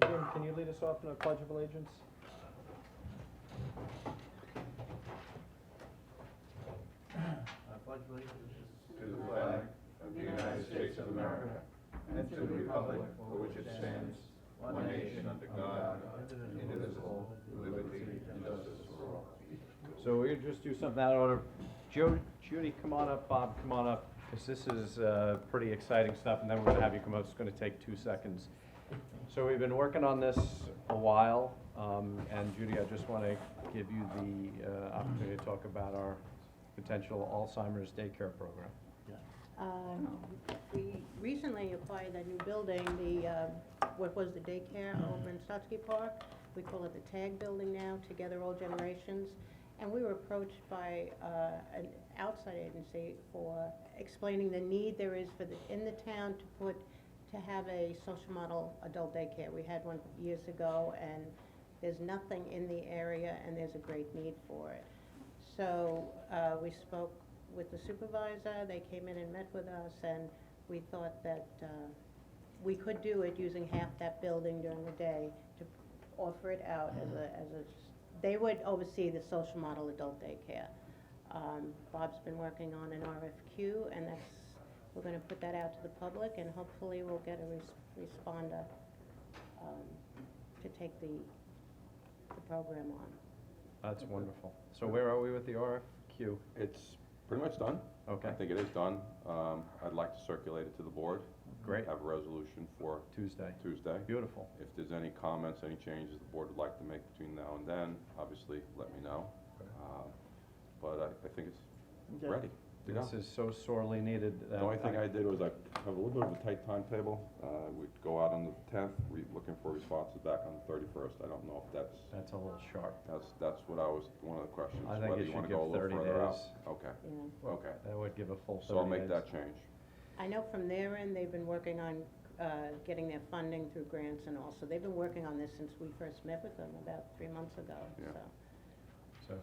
Jim, can you lead us off in a pledge of allegiance? I pledge allegiance to the flag of the United States of America and to the republic for which it stands, one nation under God, indivisible, with liberty and justice for all. So we'll just do something out of order. Judy, come on up. Bob, come on up, because this is pretty exciting stuff, and then we're going to have you come up. It's going to take 2 seconds. So we've been working on this a while, and Judy, I just want to give you the opportunity to talk about our potential Alzheimer's daycare program. We recently acquired that new building, what was the daycare over in Stotsky Park. We call it the TAG building now, Together All Generations. And we were approached by an outside agency for explaining the need there is in the town to have a social model adult daycare. We had one years ago, and there's nothing in the area, and there's a great need for it. So we spoke with the supervisor. They came in and met with us, and we thought that we could do it using half that building during the day to offer it out as a they would oversee the social model adult daycare. Bob's been working on an RFQ, and we're going to put that out to the public, and hopefully we'll get a responder to take the program on. That's wonderful. So where are we with the RFQ? It's pretty much done. Okay. I think it is done. I'd like to circulate it to the board. Great. Have a resolution for Tuesday. Beautiful. If there's any comments, any changes the board would like to make between now and then, obviously let me know. But I think it's ready to go. This is so sorely needed. The only thing I did was I have a little bit of a tight timetable. We'd go out on the 10th, looking for responses back on the 31st. I don't know if That's a little sharp. that's what I was, one of the questions. I think whether you you want should to go a give little 30 further out. days. Okay, Yeah. okay. That would give a full 30 days. So I'll make that change. I know from their end, they've been working on getting their funding through grants, and also they've been working on this since we first met with them about 3 months ago. Yeah. So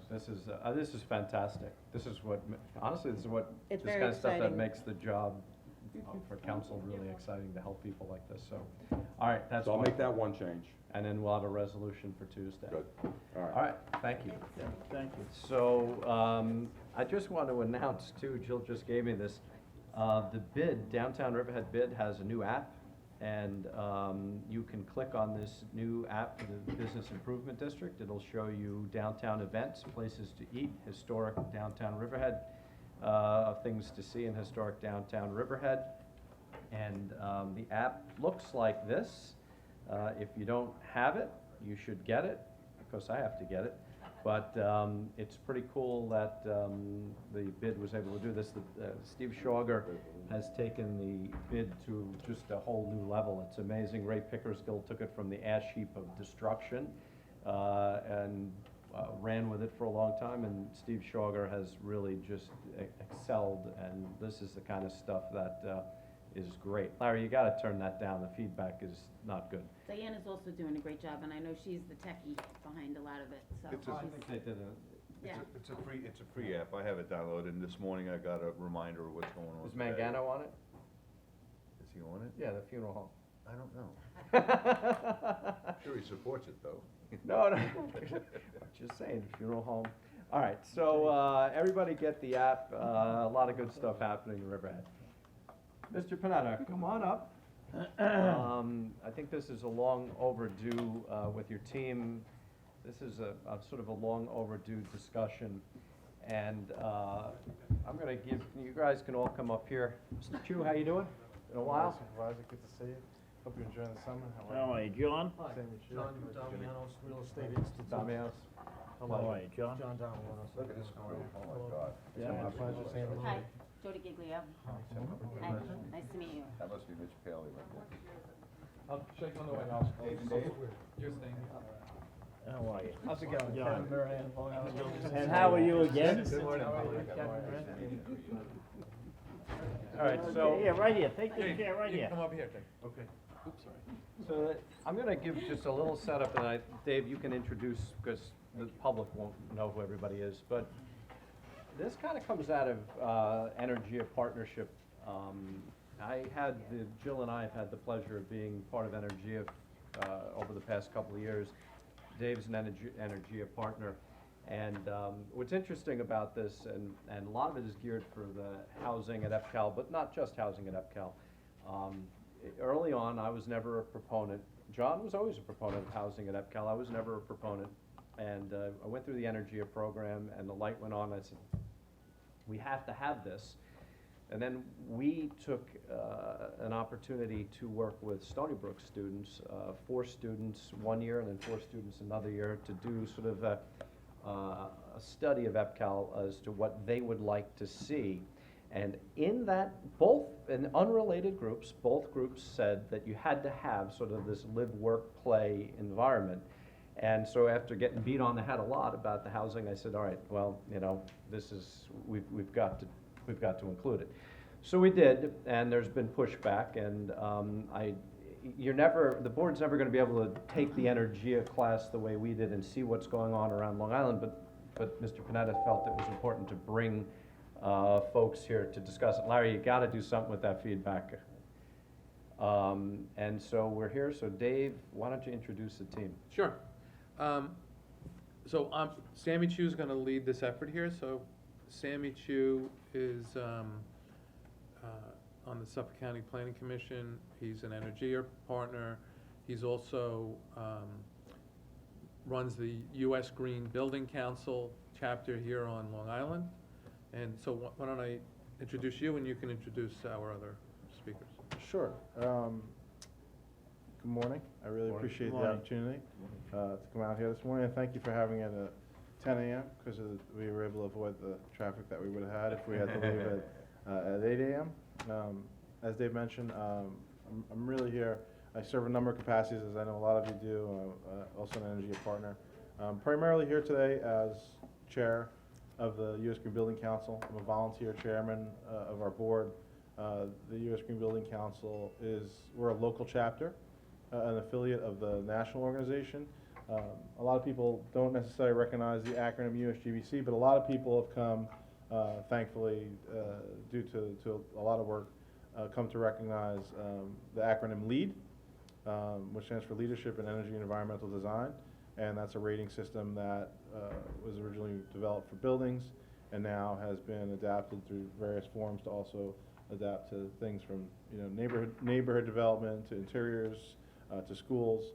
this is fantastic. This is what, honestly, this is what, It's this very kind of stuff that exciting. makes the job for council really exciting to help people like this, so. All right, that's So I'll make wonderful. that one change. And then we'll have a resolution for Tuesday. Good. All right. All right, thank you. Thank you. So, I just want to announce too, Jill just gave me this, the bid, Downtown Riverhead bid has a new app, and you can click on this new app for the Business Improvement District. It'll show you downtown events, places to eat, historic downtown Riverhead, things to see in historic downtown Riverhead. And the app looks like this. If you don't have it, you should get it. Of course, I have to get it. But it's pretty cool that the bid was able to do this. Steve Schauger has taken the bid to just a whole new level. It's amazing. Ray Pickersgill took it from the ash heap of destruction and ran with it for a long time. And Steve Schauger has really just excelled. And this is the kind of stuff that is great. Larry, you got to turn that down. The feedback is not good. Diane is also doing a great job, and I know she's the techie behind a lot of it, so. It's a- I think they did Yeah. It's a free app. I have it downloaded, and this morning I got a reminder of what's going on. Is today. Mangano on it? Is he on it? Yeah, the funeral home. I don't know. I'm sure he supports it, though. No, just saying, funeral home. All right, so everybody get the app. A lot of good stuff happening in Riverhead. Mr. Panetta, come on up. I think this is a long overdue with your team. This is a sort of a long overdue discussion. And I'm going to give, you guys can all come up here. Mr. Chu, how you doing? In a while? Supervisor, good to see you. Hope you're enjoying the summer. How are you, John? Same with you. John Damianos, Real Estate Institute. Damianos? How are you, John? John Damianos. Look at this screen. Oh, my God. Yeah. My pleasure, Sam. Hi, Jody Giglio. Hi, nice to meet you. That must be Mitch Paley right there. I'll shake on the way, I'll. Dave? Just thank you. How are you? How's it going? John. Ken Moran, Long Island. And how are you again? Good morning. How are you? Ken All right, so. Yeah, right here, take this chair right here. Come over here, Ken. Okay. Oops, sorry. So I'm going to give just a little setup, and Dave, you can introduce, because the public won't know who everybody is, but this kind of comes out of Energia Partnership Jill and I have had the pleasure of being part of Energia over the past couple of years. Dave's an Energia partner. And what's interesting about this, and a lot of it is geared for the housing at EPCAL, but not just housing at EPCAL. Early on, I was never a proponent. John was always a proponent of housing at EPCAL. I was never a proponent. And I went through the Energia program, and the light went on. I said, we have to have this. And then we took an opportunity to work with Stony Brook students, 4 students 1 year and then 4 students another year, to do sort of a study of EPCAL as to what they would like to see. And in that, both in unrelated groups, both groups said that you had to have sort of this live, work, play environment. And so after getting beat on the head a lot about the housing, I said, all right, well, you know, this is, we've got to include it. So we did, and there's been pushback, and the board's never gonna be able to take the Energia class the way we did and see what's going on around Long Island, but Mr. Panetta felt it was important to bring folks here to discuss it. Larry, you gotta do something with that feedback. And so we're here, so Dave, why don't you introduce the team? Sure. So Sammy Chu's gonna lead this effort here. So Sammy Chu is on the Suffolk County Planning Commission. He's an Energia partner. He's also runs the U.S. Green Building Council chapter here on Long Island. And so why don't I introduce you, and you can introduce our other speakers. Sure. Good morning. I really appreciate the opportunity to come out here this morning, and thank you for having it at 10 a.m. because we were able to avoid the traffic that we would have had if we had to leave at 8 a.m. As Dave mentioned, I'm really here. I serve a number of capacities, as I know a lot of you do, also an Energia partner. Primarily here today as chair of the U.S. Green Building Council. I'm a volunteer chairman of our board. The U.S. Green Building Council we're a local chapter, an affiliate of the national organization. A lot of people don't necessarily recognize the acronym USGBC, but a lot of people have come, thankfully, due to a lot of work, come to recognize the acronym LEED, which stands for Leadership in Energy and Environmental Design. And that's a rating system that was originally developed for buildings and now has been adapted through various forms to also adapt to things from neighborhood development to interiors to schools.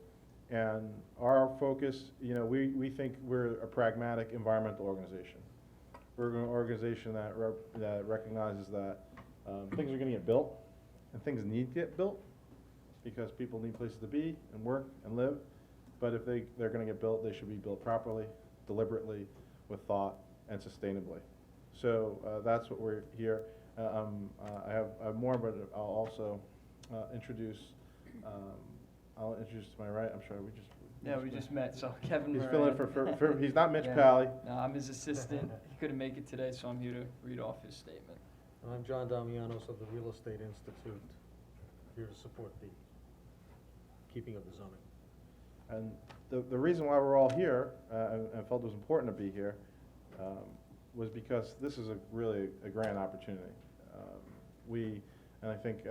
And our focus, we think we're a pragmatic environmental organization. We're an organization that recognizes that things are going to get built, and things need to get built because people need places to be and work and live. But if they're going to get built, they should be built properly, deliberately, with thought, and sustainably. So that's what we're here. I have more, but I'll also introduce. I'll introduce to my right. I'm sorry, we just met. So Kevin He's Moran. filling for he's not Mitch Yeah. Pally. No, I'm his assistant. He couldn't make it today, so I'm here to read off his statement. I'm John Damianos of the Real Estate Institute, here to support the keeping of the zoning. And the reason why we're all here, and felt it was important to be here, was because this is really a grand opportunity. And I think,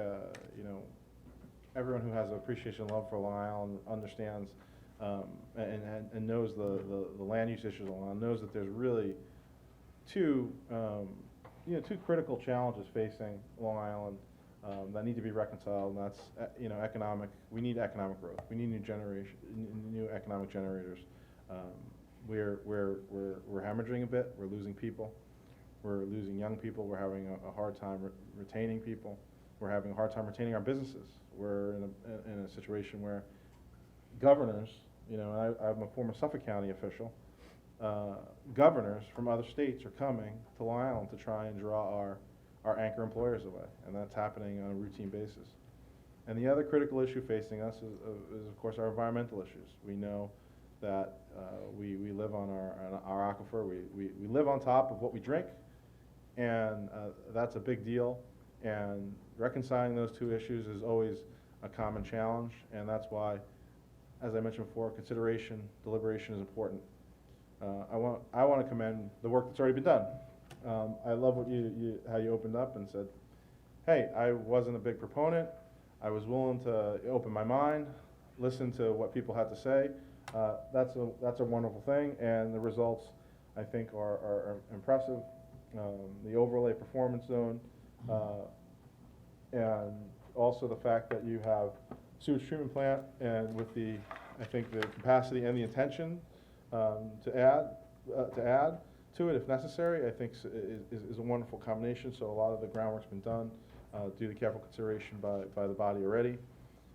everyone who has an appreciation and love for Long Island understands and knows the land use issues of Long Island, knows that there's really two critical challenges facing Long Island that need to be reconciled, and that's economic. We need economic growth. We need new economic generators. We're hemorrhaging a bit. We're losing people. We're losing young people. We're having a hard time retaining people. We're having a hard time retaining our businesses. We're in a situation where governors, I'm a former Suffolk County official. Governors from other states are coming to Long Island to try and draw our anchor employers away, and that's happening on a routine basis. And the other critical issue facing us is of course, our environmental issues. We know that we live on our aquifer. We live on top of what we drink, and that's a big deal. And reconciling those two issues is always a common challenge, and that's why, as I mentioned before, consideration, deliberation is important. I want to commend the work that's already been done. I love what how you opened up and said, hey, I wasn't a big proponent, I was willing to open my mind, listen to what people had to say. That's a wonderful thing, and the results, I think, are impressive. The overlay performance zone, and also the fact that you have sewage treatment plant, and with the, I think, the capacity and the intention to add to it if necessary, I think is a wonderful combination. So a lot of the groundwork's been done due to careful consideration by the body already.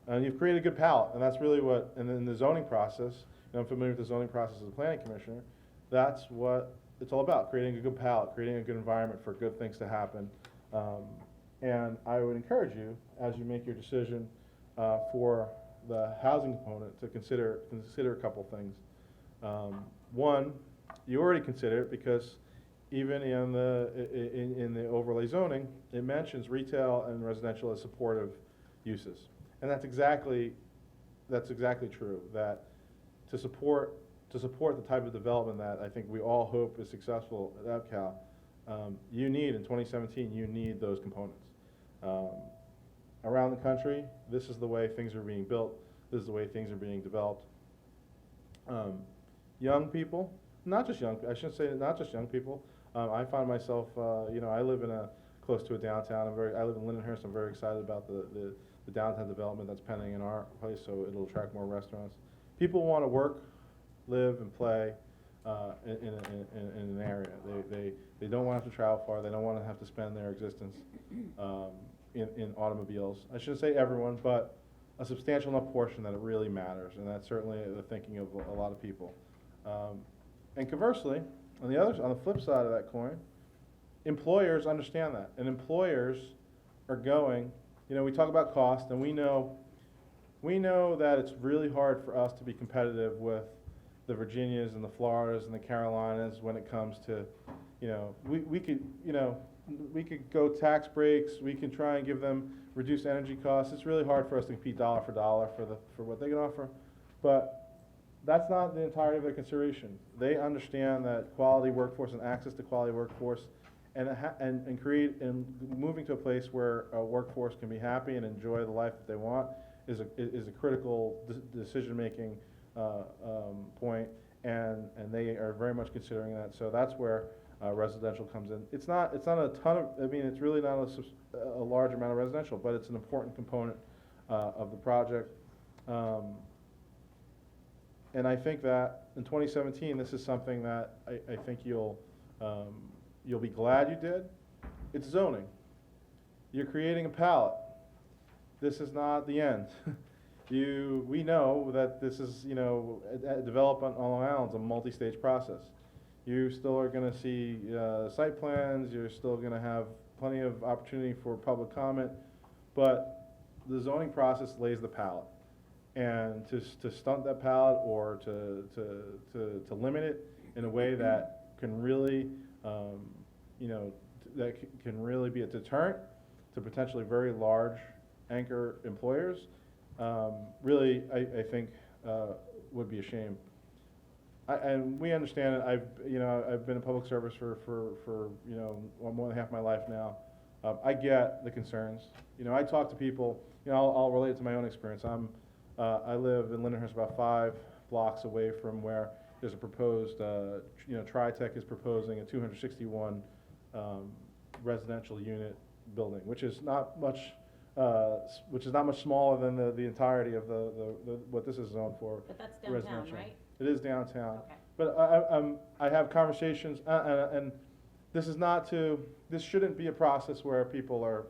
And you've created a good palette, and that's really what, and then the zoning process, and I'm familiar with the zoning process as a planning commissioner, that's what it's all about, creating a good palette, creating a good environment for good things to happen. And I would encourage you, as you make your decision for the housing component, to consider a couple things. One, you already consider it because even in the overlay zoning, it mentions retail and residential as supportive uses. And that's exactly true, that to support the type of development that I think we all hope is successful at EPCAL, you need, in 2017, you need those components. Around the country, this is the way things are being built, this is the way things are being developed. Young people, not just young, I shouldn't say not just young people, I find myself, I live close to a downtown, I live in Lindenhurst, I'm very excited about the downtown development that's pending in our place, so it'll attract more restaurants. People want to work, live, and play in an area. They don't want to have to travel far, they don't want to have to spend their existence in automobiles. I shouldn't say everyone, but a substantial enough portion that it really matters, and that's certainly the thinking of a lot of people. And conversely, on the flip side of that coin, employers understand that, and employers are going, we talk about cost, and we know that it's really hard for us to be competitive with the Virginias and the Floridas and the Carolinas when it comes to, we could go tax breaks, we can try and give them reduced energy costs. It's really hard for us to compete dollar for dollar for what they can offer, but that's not the entirety of their consideration. They understand that quality workforce and access to quality workforce and moving to a place where a workforce can be happy and enjoy the life that they want is a critical decision-making point, and they are very much considering that. So that's where residential comes in. It's not a ton of, it's really not a large amount of residential, but it's an important component of the project. And I think that in 2017, this is something that I think you'll be glad you did. It's zoning. You're creating a palette. This is not the end. We know that this is, development on Long Island's a multi-stage process. You still are going to see site plans, you're still going to have plenty of opportunity for public comment, but the zoning process lays the palette. And to stunt that palette or to limit it in a way that can really, that can really be a deterrent to potentially very large anchor employers, really, I think, would be a shame. And we understand it. I've been in public service for more than half my life now. I get the concerns. I talk to people. I'll relate it to my own experience. I live in Lindenhurst, about 5 blocks away from where there's a proposed, TriTech is proposing a 261 residential unit building, which is not much smaller than the entirety of the what this is zoned for. But that's downtown, residential. right? It is downtown. Okay. But I have conversations, and this shouldn't be a process where people are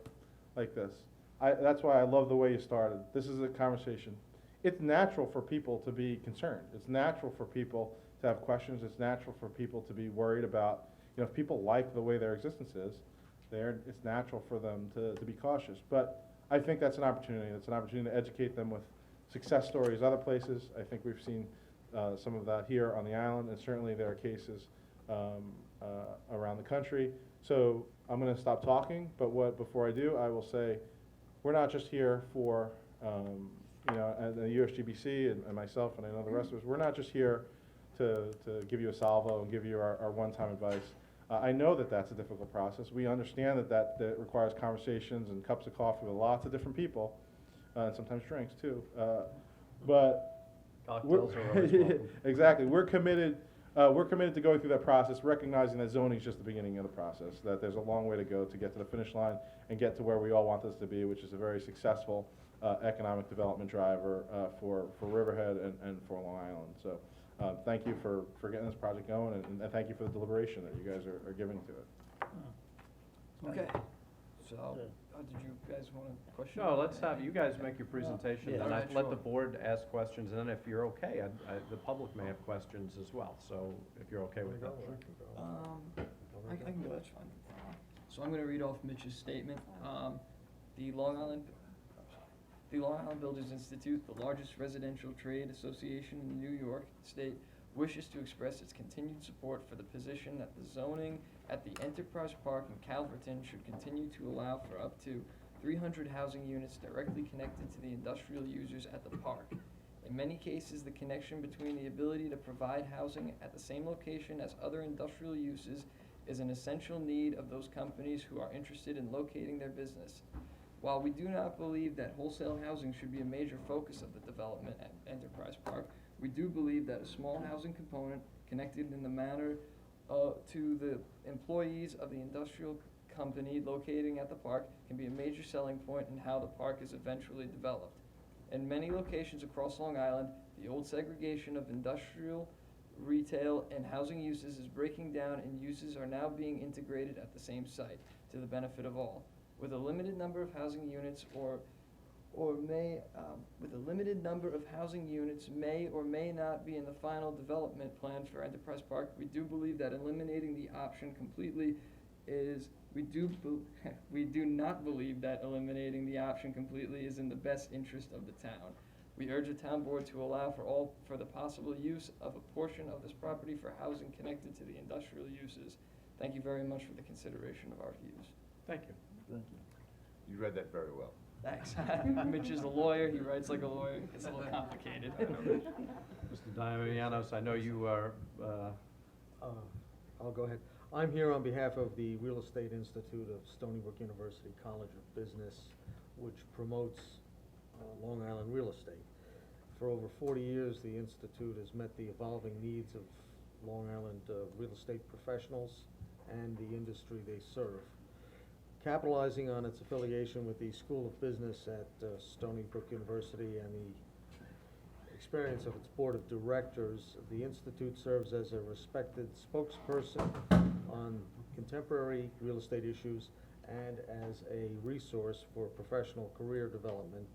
like this. That's why I love the way you started. This is a conversation. It's natural for people to be concerned. It's natural for people to have questions. It's natural for people to be worried about, if people like the way their existence is, it's natural for them to be cautious. But I think that's an opportunity. It's an opportunity to educate them with success stories other places. I think we've seen some of that here on the island, and certainly there are cases around the country. So I'm going to stop talking, but before I do, I will say we're not just here for, and the USGBC and myself and I know the rest of us, we're not just here to give you a salvo and give you our one-time advice. I know that that's a difficult process. We understand that requires conversations and cups of coffee with lots of different people, and sometimes drinks too. But Cocktails are always welcome. exactly. We're committed to going through that process, recognizing that zoning is just the beginning of the process, that there's a long way to go to get to the finish line and get to where we all want this to be, which is a very successful economic development driver for Riverhead and for Long Island. So thank you for getting this project going, and thank you for the deliberation that you guys are giving to it. Okay, so, did you guys want a question? No, let's have you guys make your presentation, Yeah. and Alright, let the sure. board ask questions, and then if you're okay, the public may have questions as well, so if you're okay with that. I can go, that's fine. So I'm gonna read off Mitch's statement. The Long Island Builders Institute, the largest residential trade association in New York State, wishes to express its continued support for the position that the zoning at the Enterprise Park in Calverton should continue to allow for up to 300 housing units directly connected to the industrial users at the park. In many cases, the connection between the ability to provide housing at the same location as other industrial uses is an essential need of those companies who are interested in locating their business. While we do not believe that wholesale housing should be a major focus of the development at Enterprise Park, we do believe that a small housing component connected in the manner to the employees of the industrial company locating at the park can be a major selling point in how the park is eventually developed. In many locations across Long Island, the old segregation of industrial, retail, and housing uses is breaking down, and uses are now being integrated at the same site to the benefit of all. With a limited number of housing units may or may not be in the final development plan for Enterprise Park, we do believe that eliminating the option completely is, we do not believe that eliminating the option completely is in the best interest of the town. We urge the town board to allow for the possible use of a portion of this property for housing connected to the industrial uses. Thank you very much for the consideration of our views. Thank you. You read that very well. Thanks. Mitch is a lawyer, he writes like a lawyer, it's a little complicated. Mr. Damianos, I know you are, I'll go ahead. I'm here on behalf of the Real Estate Institute of Stony Brook University College of Business, which promotes Long Island real estate. For over 40 years, the Institute has met the evolving needs of Long Island real estate professionals and the industry they serve. Capitalizing on its affiliation with the School of Business at Stony Brook University and the experience of its board of directors, the Institute serves as a respected spokesperson on contemporary real estate issues and as a resource for professional career development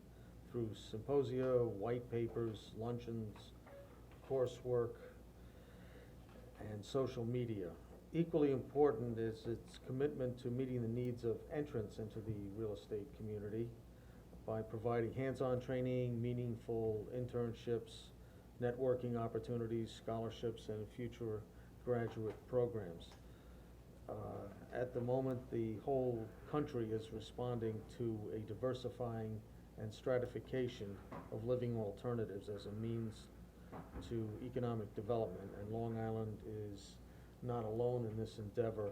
through symposia, white papers, luncheons, coursework, and social media. Equally important is its commitment to meeting the needs of entrants into the real estate community by providing hands-on training, meaningful internships, networking opportunities, scholarships, and future graduate programs. At the moment, the whole country is responding to a diversifying and stratification of living alternatives as a means to economic development, and Long Island is not alone in this endeavor.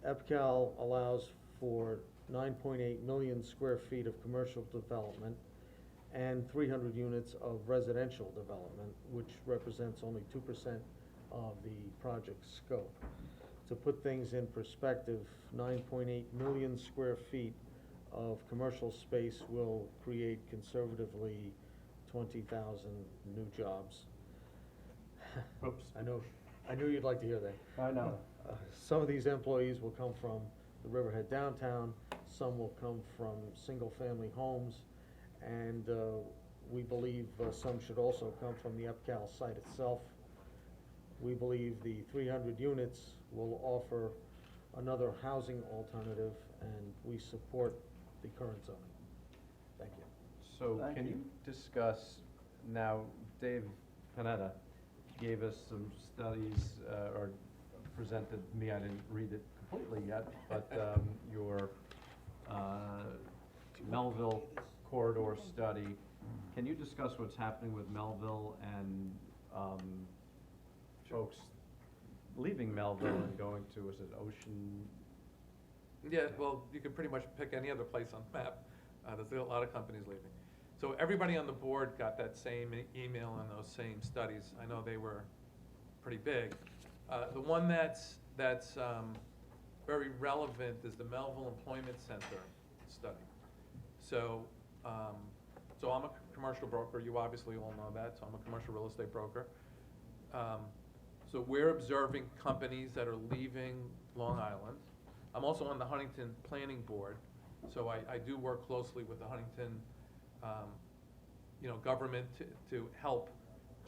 EPCAL allows for 9.8 million square feet of commercial development and 300 units of residential development, which represents only 2% of the project scope. To put things in perspective, 9.8 million square feet of commercial space will create conservatively 20,000 new jobs. oops, I knew you'd like to hear that. I know. Some of these employees will come from the Riverhead downtown, some will come from single-family homes, and we believe some should also come from the EPCAL site itself. We believe the 300 units will offer another housing alternative, and we support the current zoning. Thank you. So can you discuss, now Dave Panetta gave us some studies, or presented me, I didn't read it completely yet, but your Melville corridor study. Can you discuss what's happening with Melville and folks leaving Melville and going to, was it Ocean? Yeah, well, you could pretty much pick any other place on the map. There's a lot of companies leaving. So everybody on the board got that same email and those same studies. I know they were pretty big. The one that's very relevant is the Melville Employment Center study. So, so I'm a commercial broker. You obviously all know that. So I'm a commercial real estate broker. So we're observing companies that are leaving Long Island. I'm also on the Huntington Planning Board, so I do work closely with the Huntington, government to help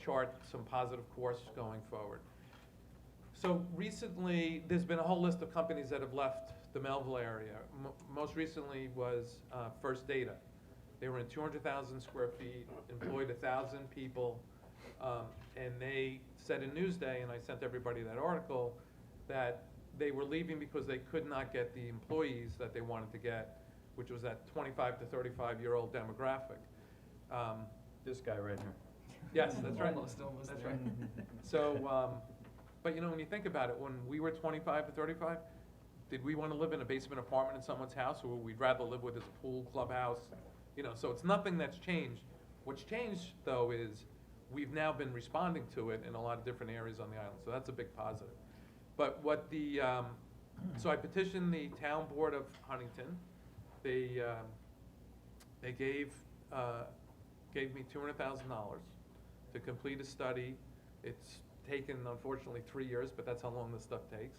chart some positive course going forward. So recently, there's been a whole list of companies that have left the Melville area. Most recently was First Data. They were in 200,000 square feet, employed 1,000 people, and they said in Newsday, and I sent everybody that article, that they were leaving because they could not get the employees that they wanted to get, which was that 25 to 35-year-old demographic. This guy right here. Yes, that's right. Almost That's there. right. So, but when you think about it, when we were 25 to 35, did we want to live in a basement apartment in someone's house, or would we rather live with this pool, clubhouse? So it's nothing that's changed. What's changed, though, is we've now been responding to it in a lot of different areas on the island, so that's a big positive. But what so I petitioned the town board of Huntington. They gave me $200,000 to complete a study. It's taken, unfortunately, 3 years, but that's how long this stuff takes.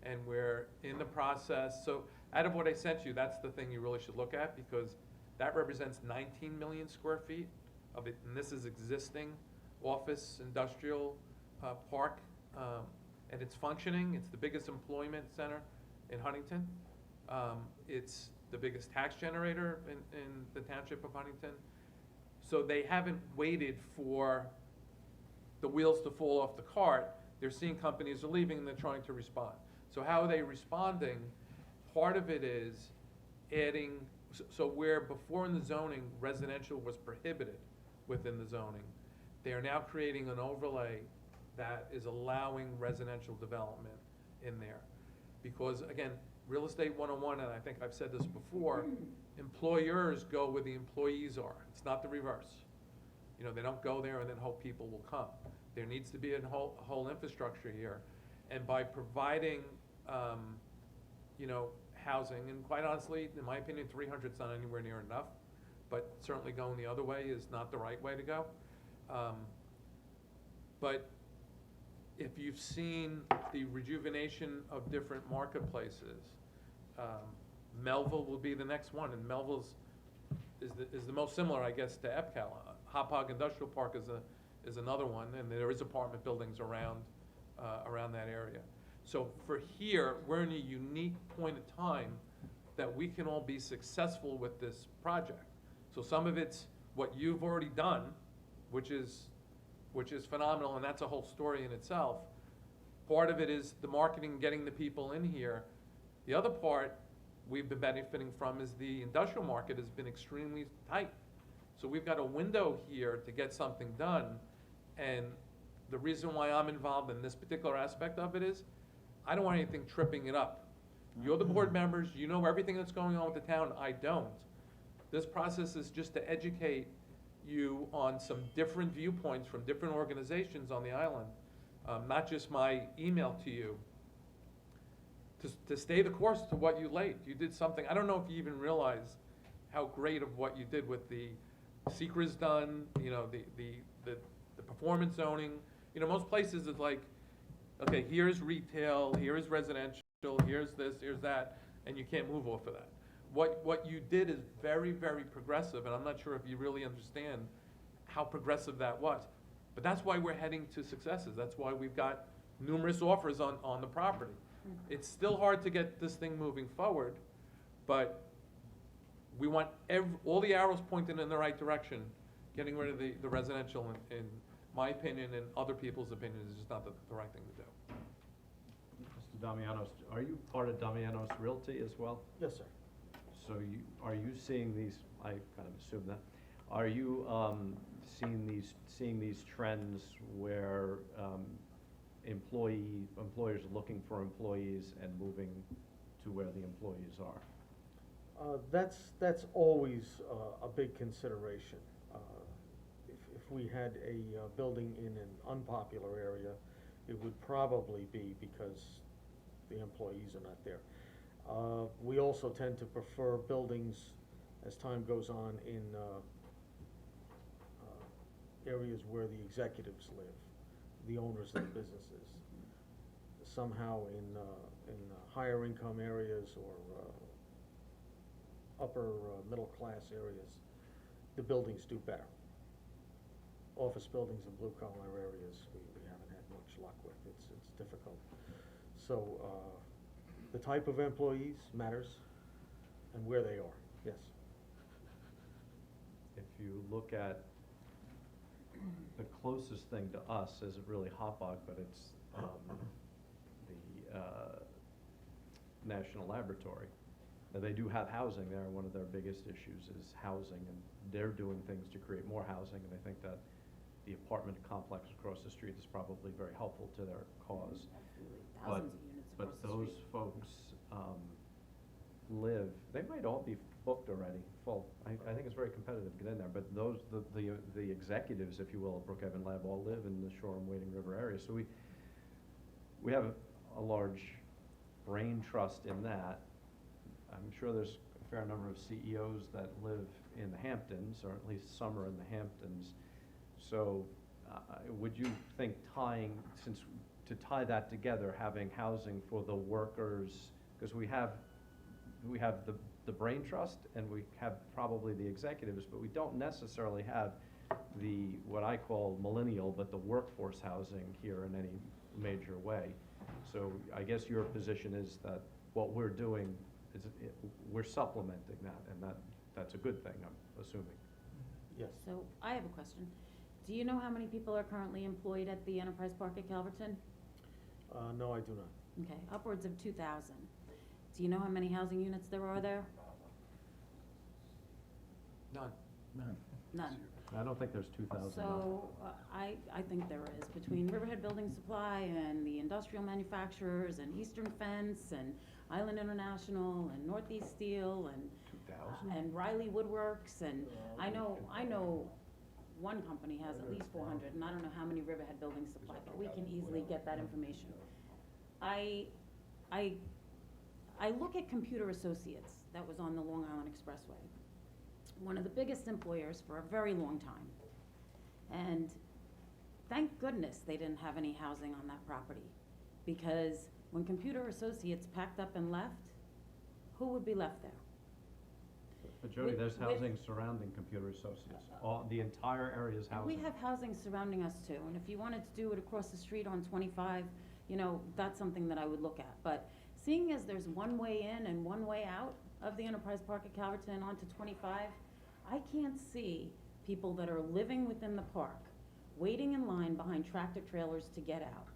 And we're in the process. So out of what I sent you, that's the thing you really should look at, because that represents 19 million square feet of it, and this is existing office, industrial park, and it's functioning. It's the biggest employment center in Huntington. It's the biggest tax generator in the township of Huntington. So they haven't waited for the wheels to fall off the cart. They're seeing companies are leaving and they're trying to respond. So how are they responding? Part of it is adding, so where before in the zoning, residential was prohibited within the zoning, they are now creating an overlay that is allowing residential development in there. Because again, real estate 101, and I think I've said this before, employers go where the employees are. It's not the reverse. They don't go there and then hope people will come. There needs to be a whole infrastructure here. And by providing, housing, and quite honestly, in my opinion, 300 is not anywhere near enough, but certainly going the other way is not the right way to go. But if you've seen the rejuvenation of different marketplaces, Melville will be the next one, and Melville's is the most similar, I guess, to Epcal. Hauppauge Industrial Park is another one, and there is apartment buildings around that area. So for here, we're in a unique point of time that we can all be successful with this project. So some of it's what you've already done, which is phenomenal, and that's a whole story in itself. Part of it is the marketing, getting the people in here. The other part we've been benefiting from is the industrial market has been extremely tight. So we've got a window here to get something done, and the reason why I'm involved in this particular aspect of it is I don't want anything tripping it up. You're the board members, you know everything that's going on with the town, I don't. This process is just to educate you on some different viewpoints from different organizations on the island, not just my email to you, to stay the course to what you laid. You did something, I don't know if you even realize how great of what you did with the secret's done, the performance zoning. Most places it's like, okay, here's retail, here's residential, here's this, here's that, and you can't move off of that. What you did is very, very progressive, and I'm not sure if you really understand how progressive that was. But that's why we're heading to successes. That's why we've got numerous offers on the property. It's still hard to get this thing moving forward, but we want all the arrows pointing in the right direction. Getting rid of the residential, in my opinion, and other people's opinions, is just not the right thing to do. Mr. Damianos, are you part of Damianos Realty as well? Yes, sir. So are you seeing these, I kind of assume that, are you seeing these trends where employers looking for employees and moving to where the employees are? That's always a big consideration. If we had a building in an unpopular area, it would probably be because the employees are not there. We also tend to prefer buildings, as time goes on, in areas where the executives live, the owners of the businesses. Somehow in higher income areas or upper middle class areas, the buildings do better. Office buildings in blue collar areas, we haven't had much luck with. It's difficult. So the type of employees matters, and where they are, yes. If you look at the closest thing to us isn't really Hauppauge, but it's the National Laboratory. Now, they do have housing there. One of their biggest issues is housing, and they're doing things to create more housing, and I think that the apartment complex across the street is probably very helpful to their cause. Absolutely, But- thousands of units across But the those street. folks they might all be booked already, full. I think it's very competitive to get in there, but the executives, if you will, of Brookhaven Lab all live in the Shoreham Wading River area. So we have a large brain trust in that. I'm sure there's a fair number of CEOs that live in the Hamptons, or at least some are in the Hamptons. So would you think to tie that together, having housing for the workers, because we have the brain trust and we have probably the executives, but we don't necessarily have what I call millennial, but the workforce housing here in any major way. So I guess your position is that what we're doing is we're supplementing that, and that's a good thing, I'm assuming. Yes. So, I have a question. Do you know how many people are currently employed at the Enterprise Park at Calverton? No, I do not. Okay, upwards of 2,000. Do you know how many housing units there are there? None. None. I don't think there's 2,000. So, I think there is, between Riverhead Building Supply and the industrial manufacturers and Eastern Fence and Island International and Northeast Steel and 2,000? and Riley Woodworks, and I know one company has at least 400, and I don't know how many Riverhead Building Supply, but we can easily get that information. I look at Computer Associates, that was on the Long Island Expressway, one of the biggest employers for a very long time. And thank goodness they didn't have any housing on that property, because when Computer Associates packed up and left, who would be left there? But Jody, With- there's with- housing surrounding Computer Associates. The entire area is housing. We have housing surrounding us too, and if you wanted to do it across the street on 25, that's something that I would look at. But seeing as there's one way in and one way out of the Enterprise Park at Calverton onto 25, I can't see people that are living within the park, waiting in line behind tractor trailers to get out.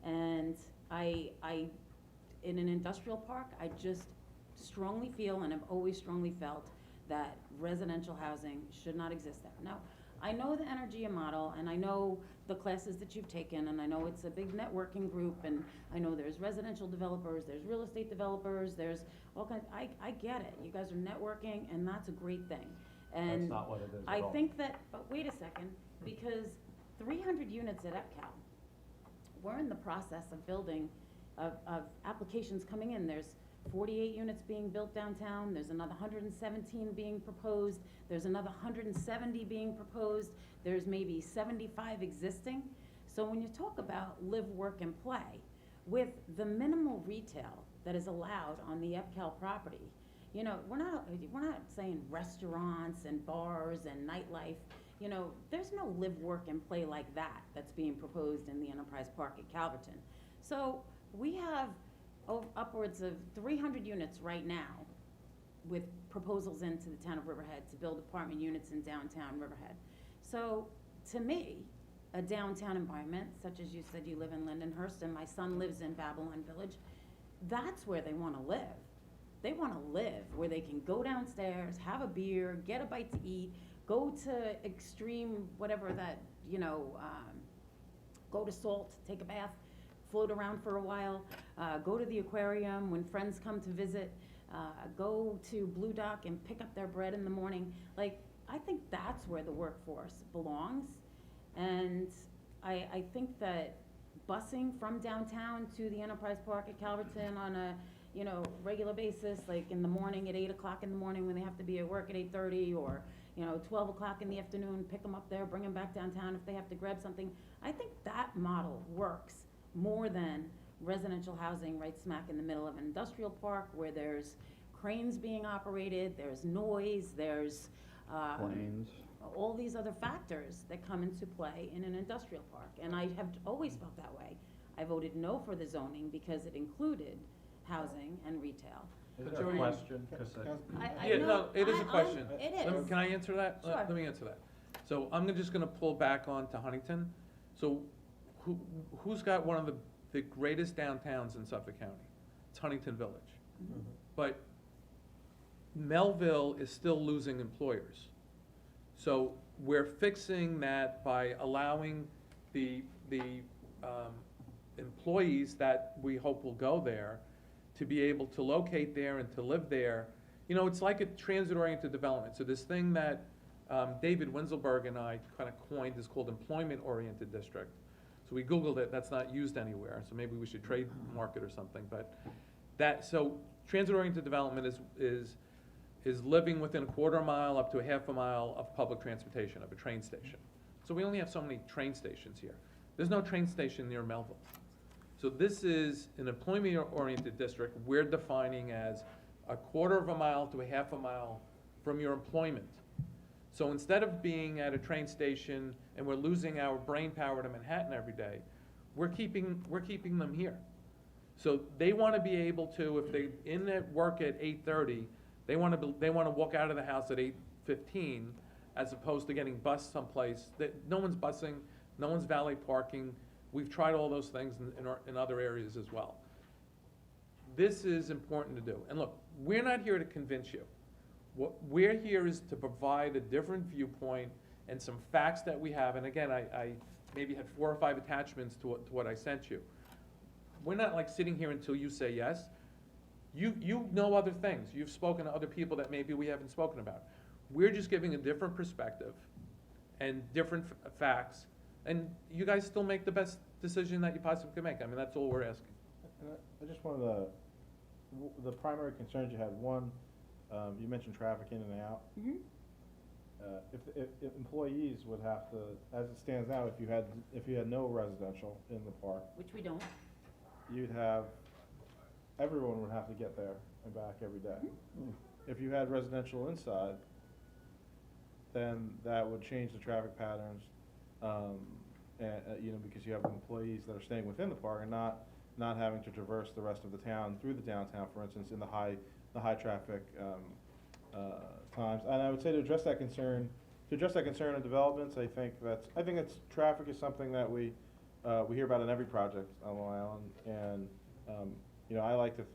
And in an industrial park, I just strongly feel, and have always strongly felt, that residential housing should not exist there. Now, I know the Energia model, and I know the classes that you've taken, and I know it's a big networking group, and I know there's residential developers, there's real estate developers, there's all kinds, I get it. You guys are networking, and that's a great thing. And That's not what it is at I all. think that, but wait a second, because 300 units at EPCAL, we're in the process of building, of applications coming in. There's 48 units being built downtown, there's another 117 being proposed, there's another 170 being proposed, there's maybe 75 existing. So when you talk about live, work, and play, with the minimal retail that is allowed on the EPCAL property, we're not saying restaurants and bars and nightlife. There's no live, work, and play like that that's being proposed in the Enterprise Park at Calverton. So we have upwards of 300 units right now with proposals into the town of Riverhead to build apartment units in downtown Riverhead. So to me, a downtown environment, such as you said you live in Lindenhurst and my son lives in Babylon Village, that's where they want to live. They want to live where they can go downstairs, have a beer, get a bite to eat, go to Extreme, whatever that, go to Salt, take a bath. float around for a while, go to the aquarium when friends come to visit, go to Blue Dock and pick up their bread in the morning. Like, I think that's where the workforce belongs. And I think that busing from downtown to the Enterprise Park at Calverton on a, regular basis, like in the morning at 8 o'clock in the morning when they have to be at work at 8:30, or, 12 o'clock in the afternoon, pick them up there, bring them back downtown if they have to grab something. I think that model works more than residential housing right smack in the middle of an industrial park where there's cranes being operated, there's noise, there's, Planes. all these other factors that come into play in an industrial park. And I have always felt that way. I voted no for the zoning because it included housing and retail. Is But there a Jody- question? 'Cause I Yeah, know- no, it is a I'm- question. It Let me- is. Can I answer that? Sure. Let me answer that. So I'm just gonna pull back on to Huntington. So who's got one of the greatest downtowns in Suffolk County? It's Huntington Village. But Melville is still losing employers. So we're fixing that by allowing the employees that we hope will go there to be able to locate there and to live there. It's like a transit-oriented development. So this thing that David Winselberg and I kind of coined is called employment-oriented district. So we Googled it, that's not used anywhere, so maybe we should trademark it or something, but so transit-oriented development is living within a quarter mile up to a half a mile of public transportation, of a train station. So we only have so many train stations here. There's no train station near Melville. So this is an employment-oriented district we're defining as a quarter of a mile to a half a mile from your employment. So instead of being at a train station and we're losing our brain power to Manhattan every day, we're keeping them here. So they want to be able to, if they in at work at 8:30, they want to walk out of the house at 8:15, as opposed to getting bused someplace. No one's busing, no one's valet parking. We've tried all those things in other areas as well. This is important to do. And look, we're not here to convince you. What we're here is to provide a different viewpoint and some facts that we have. And again, I maybe had 4 or 5 attachments to what I sent you. We're not like sitting here until you say yes. You know other things. You've spoken to other people that maybe we haven't spoken about. We're just giving a different perspective and different facts, and you guys still make the best decision that you possibly can make. I mean, that's all we're asking. And I just wanted the primary concerns you had, one, you mentioned traffic in and out. Mhm. If employees would have to, as it stands now, if you had no residential in the park, Which we don't. you'd have, everyone would have to get there and back every day. If you had residential inside, then that would change the traffic patterns, because you have employees that are staying within the park and not having to traverse the rest of the town through the downtown, for instance, in the high traffic times. And I would say to address that concern in developments, I think that's traffic is something that we hear about in every project on Long Island. And I like to,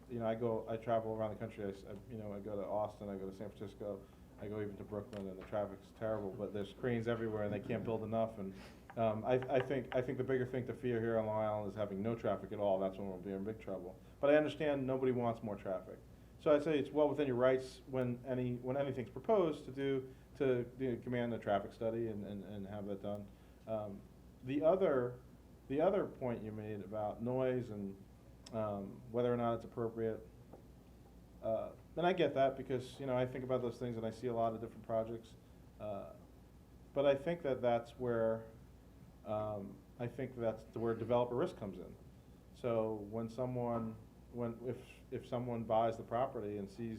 I travel around the country. I go to Austin, I go to San Francisco, I go even to Brooklyn, and the traffic's terrible. But there's cranes everywhere, and they can't build enough. And I think the bigger thing to fear here on Long Island is having no traffic at all. That's when we'll be in big trouble. But I understand nobody wants more traffic. So I'd say it's well within your rights when anything's proposed to command a traffic study and have that done. The other point you made about noise and whether or not it's appropriate, and I get that because I think about those things and I see a lot of different projects, but I think that's where developer risk comes in. So if someone buys the property and sees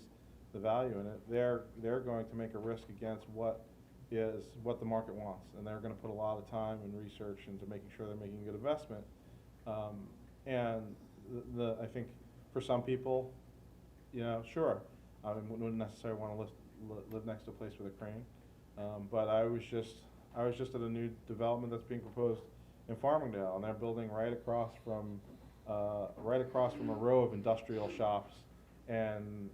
the value in it, they're going to make a risk against what the market wants, and they're going to put a lot of time and research into making sure they're making a good investment. And I think for some people, sure, I wouldn't necessarily want to live next to a place with a crane. But I was just at a new development that's being proposed in Farmingdale, and they're building right across from a row of industrial shops, and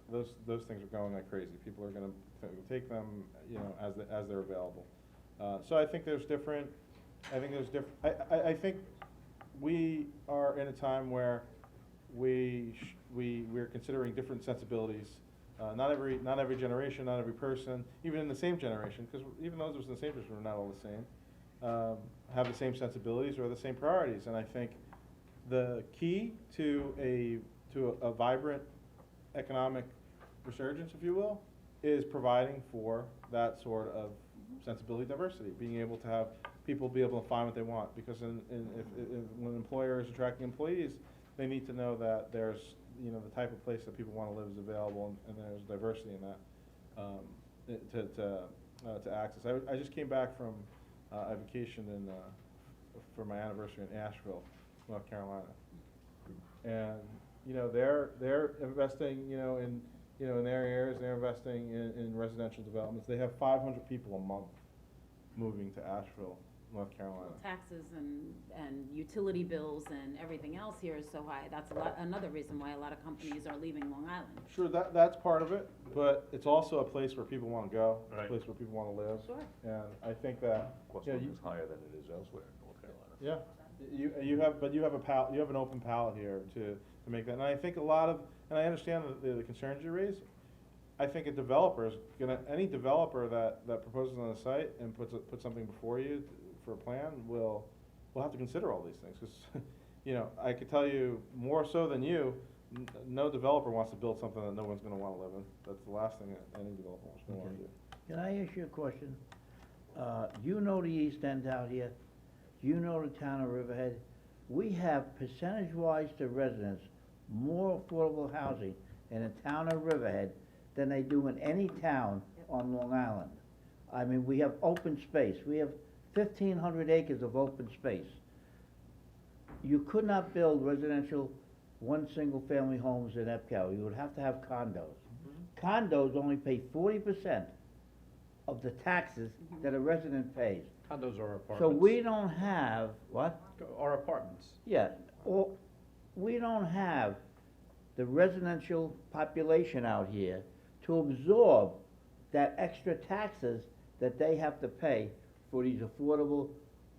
those things are going like crazy. People are gonna take them, as they're available. So I think there's different. I think we are in a time where we're considering different sensibilities. Not every generation, not every person, even in the same generation, because even those of us in the same generation are not all the same, have the same sensibilities or the same priorities. And I think the key to a vibrant economic resurgence, if you will, is providing for that sort of sensibility diversity, being able to have people be able to find what they want. Because when an employer is attracting employees, they need to know that there's, you know, the type of place that people want to live is available, and there's diversity in that to access. I just came back from a vacation for my anniversary in Asheville, North Carolina, and you know they're investing, you know, in their areas. They're investing in residential developments. They have 500 people a month moving to Asheville, North Carolina. Taxes and utility bills and everything else here is so high. That's another reason why a lot of companies are leaving Long Island. Sure, that's part of it, but it's also a place where people want to go, a Right. place where people want to live. Sure. And I think that, Cost you know, of living is higher than it is elsewhere in North Carolina. yeah, you have an open palette here to make that. And I think a lot of, and I understand the concerns you raise. I think a developer is any developer that proposes on a site and puts something before you for a plan will have to consider all these things, because, you know, I could tell you more so than you, no developer wants to build something that no one's gonna wanna live in. That's the last thing that any developer wants to wanna Okay. do. Can I ask you a question? You know the East End out here, you know the town of Riverhead. We have percentage-wise to residents, more affordable housing in the town of Riverhead than they do in any town on Long Island. I mean, we have open space, we have 1,500 acres of open space. You could not build residential, single-family homes in EPCAL, you would have to have condos. Condos only pay 40% of the taxes that a resident pays. Condos are apartments. So we don't have, what? Are apartments. Yeah, or, we don't have the residential population out here to absorb that extra taxes that they have to pay for these affordable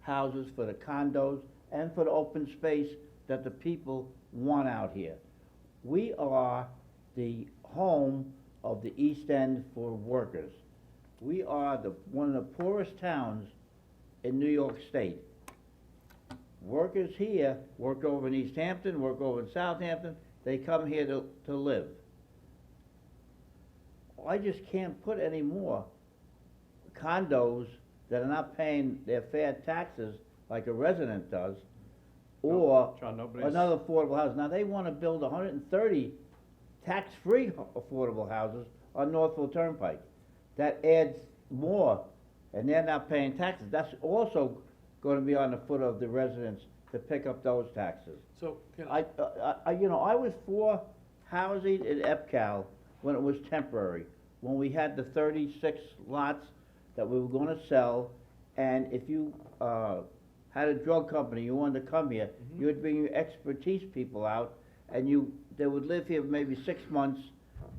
houses, for the condos, and for the open space that the people want out here. We are the home of the East End for workers. We are one of the poorest towns in New York State. Workers here work over in East Hampton, work over in Southampton, they come here to live. I just can't put any more condos that are not paying their fair taxes like a resident does, or John, nobody's. another affordable house. Now, they wanna build 130 tax-free affordable houses on Northville Turnpike. That adds more, and they're not paying taxes. That's also gonna be on the foot of the residents to pick up those taxes. So, can You know, I was for housing in EPCAL when it was temporary, when we had the 36 lots that we were gonna sell, and if you, had a drug company, you wanted to come here, you would bring your expertise people out, and they would live here maybe 6 months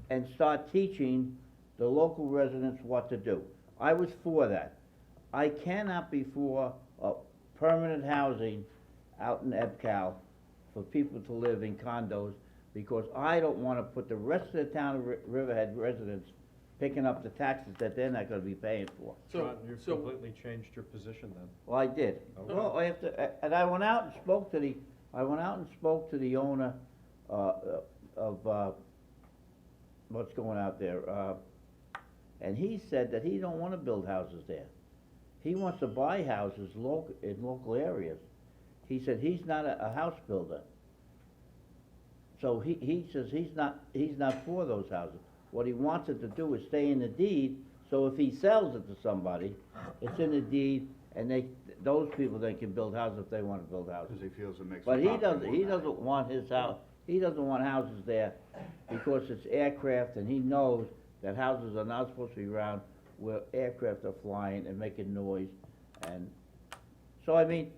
and start teaching the local residents what to do. I was for that. I cannot be for permanent housing out in EPCAL for people to live in condos, because I don't wanna put the rest of the town of Riverhead residents picking up the taxes that they're not gonna be paying for. John, you've so- completely changed your position then. Well, I did. Okay. Well, and I went out and spoke to the owner, of, what's going out there, and he said that he don't wanna build houses there. He wants to buy houses in local areas. He said he's not a house builder. So he says he's not for those houses. What he wants it to do is stay in the deed, so if he sells it to somebody, it's in the deed, and those people then can build houses if they wanna build houses. Because he feels it makes. But the he property doesn't, more he valuable. doesn't want his house, he doesn't want houses there because it's aircraft, and he knows that houses are not supposed to be around where aircraft are flying and making noise, and, so I mean,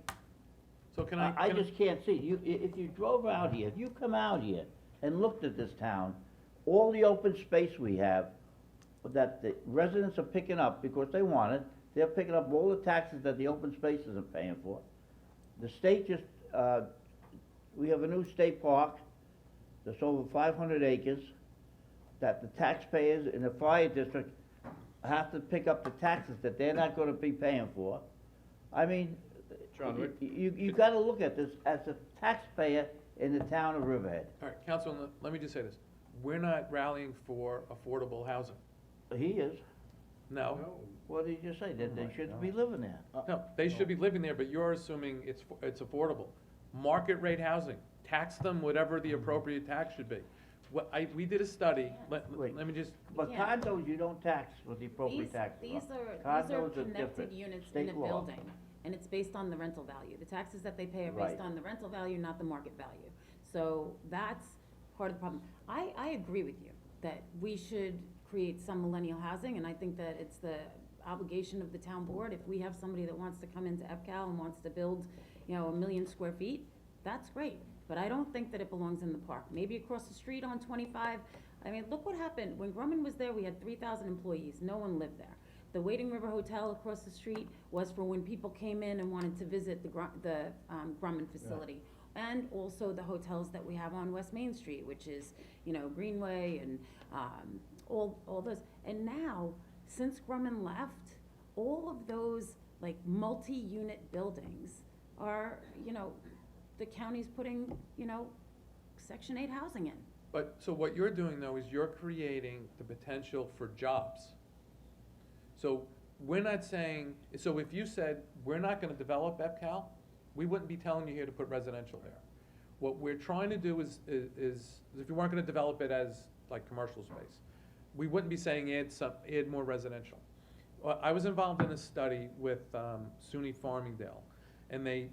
so can I just can't see, if you drove out here, if you come out here and looked at this town, all the open space we have, that the residents are picking up because they want it, they're picking up all the taxes that the open space isn't paying for. The state just we have a new state park that's over 500 acres, that the taxpayers in the fire district have to pick up the taxes that they're not gonna be paying for. I mean, John, you gotta look at this as a taxpayer in the town of Riverhead. All right, Councilman, let me just say this. We're not rallying for affordable housing. He is. No, What did you say? That they shouldn't be living there? no, they should be living there, but you're assuming it's affordable. Market rate housing, tax them whatever the appropriate tax should be. We did a study, let Wait. me just, But Yeah. condos, you don't tax with the appropriate tax. These are Condos are connected different. units in State a law. building, and it's based on the rental value. The taxes that they pay are Right. based on the rental value, not the market value. So that's part of the problem. I agree with you that we should create some millennial housing, and I think that it's the obligation of the town board. If we have somebody that wants to come into EPCAL and wants to build, 1 million square feet, that's great. But I don't think that it belongs in the park. Maybe across the street on 25. I mean, look what happened. When Grumman was there, we had 3,000 employees. No one lived there. The Wading River Hotel across the street was for when people came in and wanted to visit the Grumman facility. And also the hotels that we have on West Main Street, which is, Greenway and all those. And now, since Grumman left, all of those like multi-unit buildings are, the county's putting, Section 8 housing in. so what you're doing though is you're creating the potential for jobs. So we're not saying, so if you said, we're not gonna develop EPCAL, we wouldn't be telling you here to put residential there. What we're trying to do is if you weren't gonna develop it as like commercial space, we wouldn't be saying add more residential. Well, I was involved in a study with SUNY Farmingdale, and they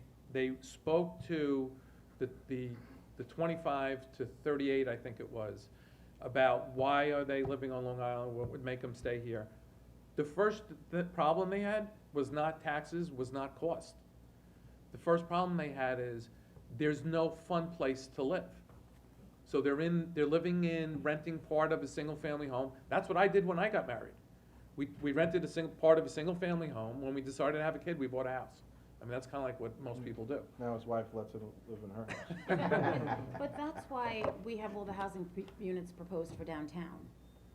spoke to the 25 to 38, I think it was, about why are they living on Long Island, what would make them stay here. The first problem they had was not taxes, was not cost. The first problem they had is there's no fun place to live. So they're renting part of a single-family home. That's what I did when I got married. We rented part of a single-family home. When we decided to have a kid, we bought a house. I mean, that's kind of like what most people do. Now his wife lets him live in her house. But that's why we have all the housing units proposed for downtown.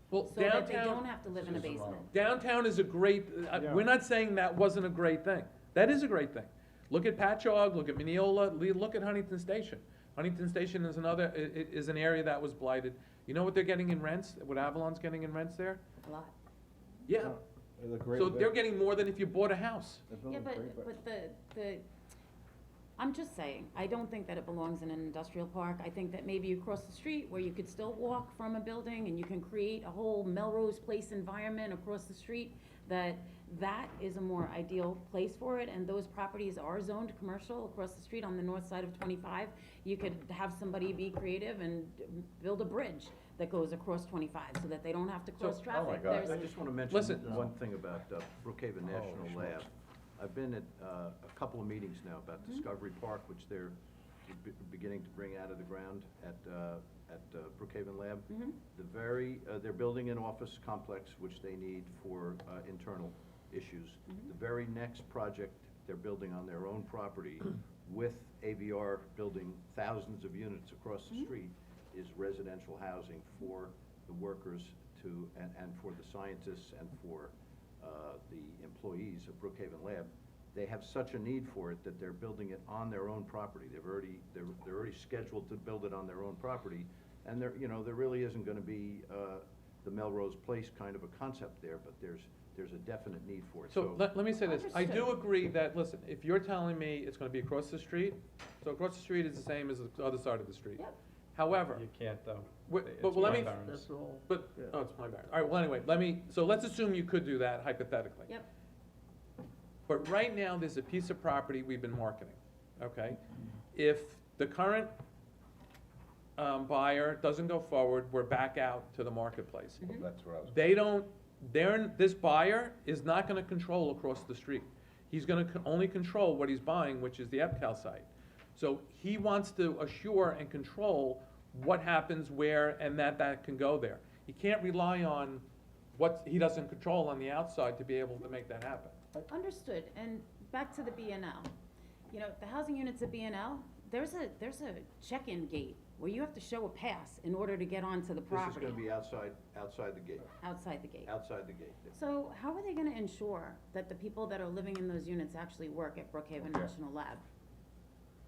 Well, So that they downtown, don't have to live in a basement. downtown is a great, Yeah. we're not saying that wasn't a great thing. That is a great thing. Look at Patchogue, look at Mineola, look at Huntington Station. Huntington Station is is an area that was blighted. You know what they're getting in rents, what Avalon's getting in rents there? A lot. Yeah, They look great. so they're getting more than if you bought a house. They're Yeah, building great, but I'm just saying, I don't think that it belongs in an industrial park. I think that maybe across the street where you could still walk from a building and you can create a whole Melrose Place environment across the street, that is a more ideal place for it, and those properties are zoned commercial across the street on the north side of 25. You could have somebody be creative and build a bridge that goes across 25 so that they don't have to cross traffic. There's- I just want to mention Listen. one thing about Brookhaven National Lab. I've been at a couple of meetings now about Discovery Park, which they're beginning to bring out of the ground at Brookhaven Lab. Mhm. They're building an office complex, which they need for internal issues. The very next project they're building on their own property with AVR building thousands of units across the street is residential housing for the workers and for the scientists and for the employees of Brookhaven Lab. They have such a need for it that they're building it on their own property. They're already scheduled to build it on their own property. And there really isn't gonna be the Melrose Place kind of a concept there, but there's a definite need for it. So let me say this, I do Understood. agree that, listen, if you're telling me it's gonna be across the street, so across the street is the same as the other side of the street. Yep. However, You can't though. but let me, That's all. but, Yeah. oh, it's my bad. All right, well, anyway, let's assume you could do that hypothetically. Yep. But right now, there's a piece of property we've been marketing, okay? If the current buyer doesn't go forward, we're back out to the marketplace. That's what I was. This buyer is not gonna control across the street. He's gonna only control what he's buying, which is the EPCAL site. So he wants to assure and control what happens where and that can go there. He can't rely on what he doesn't control on the outside to be able to make that happen. Understood, and back to the BNL. The housing units at BNL, there's a check-in gate where you have to show a pass in order to get onto the This is property, gonna be outside the gate, outside the gate. outside the gate. So how are they gonna ensure that the people that are living in those units actually work at Brookhaven Okay. National Lab?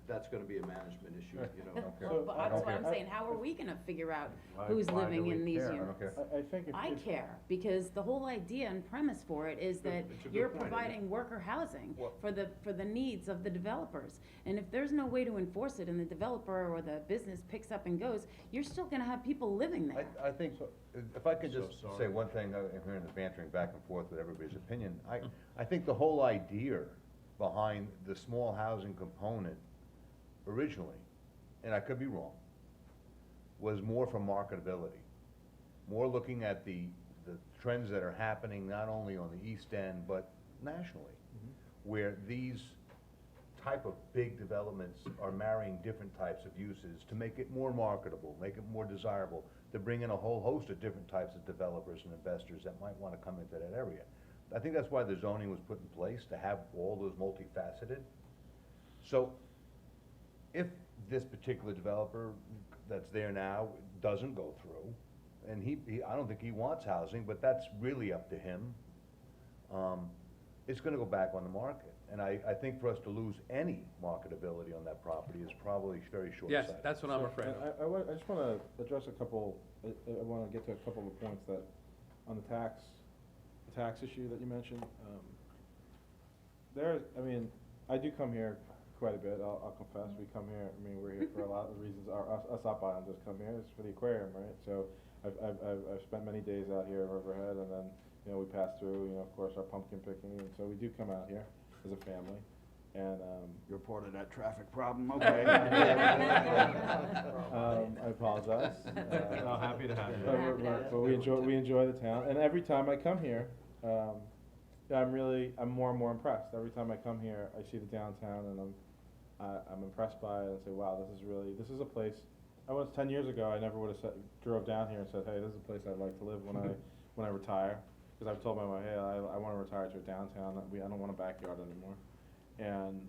That's gonna be a management issue, you know. Well, but that's what I'm saying, how are we gonna figure out who's living in these units? I think if. I care, because the whole idea and premise for it is that It's a good you're point, isn't it? providing worker housing Well- for the needs of the developers. And if there's no way to enforce it and the developer or the business picks up and goes, you're still gonna have people living there. I think, if I could So just sorry. say one thing, I'm hearing the bantering back and forth with everybody's opinion. I think the whole idea behind the small housing component originally, and I could be wrong, was more for marketability. More looking at the trends that are happening not only on the East End, but nationally, where these type of big developments are marrying different types of uses to make it more marketable, make it more desirable, to bring in a whole host of different types of developers and investors that might wanna come into that area. I think that's why the zoning was put in place, to have all those multifaceted. So, if this particular developer that's there now doesn't go through, and I don't think he wants housing, but that's really up to him, it's gonna go back on the market. And I think for us to lose any marketability on that property is probably very short-sighted. Yes, that's what I'm afraid of. I just wanna address a couple, I wanna get to a couple of points that, on the tax issue that you mentioned. I do come here quite a bit, I'll confess, we come here, we're here for a lot of reasons, us up islanders come here, it's for the aquarium, right? So, I've spent many days out here in Riverhead, and then, we pass through, of course, our pumpkin picking, and so we do come out here as a family, and, You're part of that traffic problem, okay? I apologize. No, happy to have you. But we enjoy the town, and every time I come here, I'm more and more impressed. Every time I come here, I see the downtown, and I'm impressed by it, and say, wow, this is a place. 10 years ago, I never would've drove down here and said, hey, this is a place I'd like to live when I retire. Because I've told my wife, hey, I wanna retire to a downtown, I don't want a backyard anymore. And,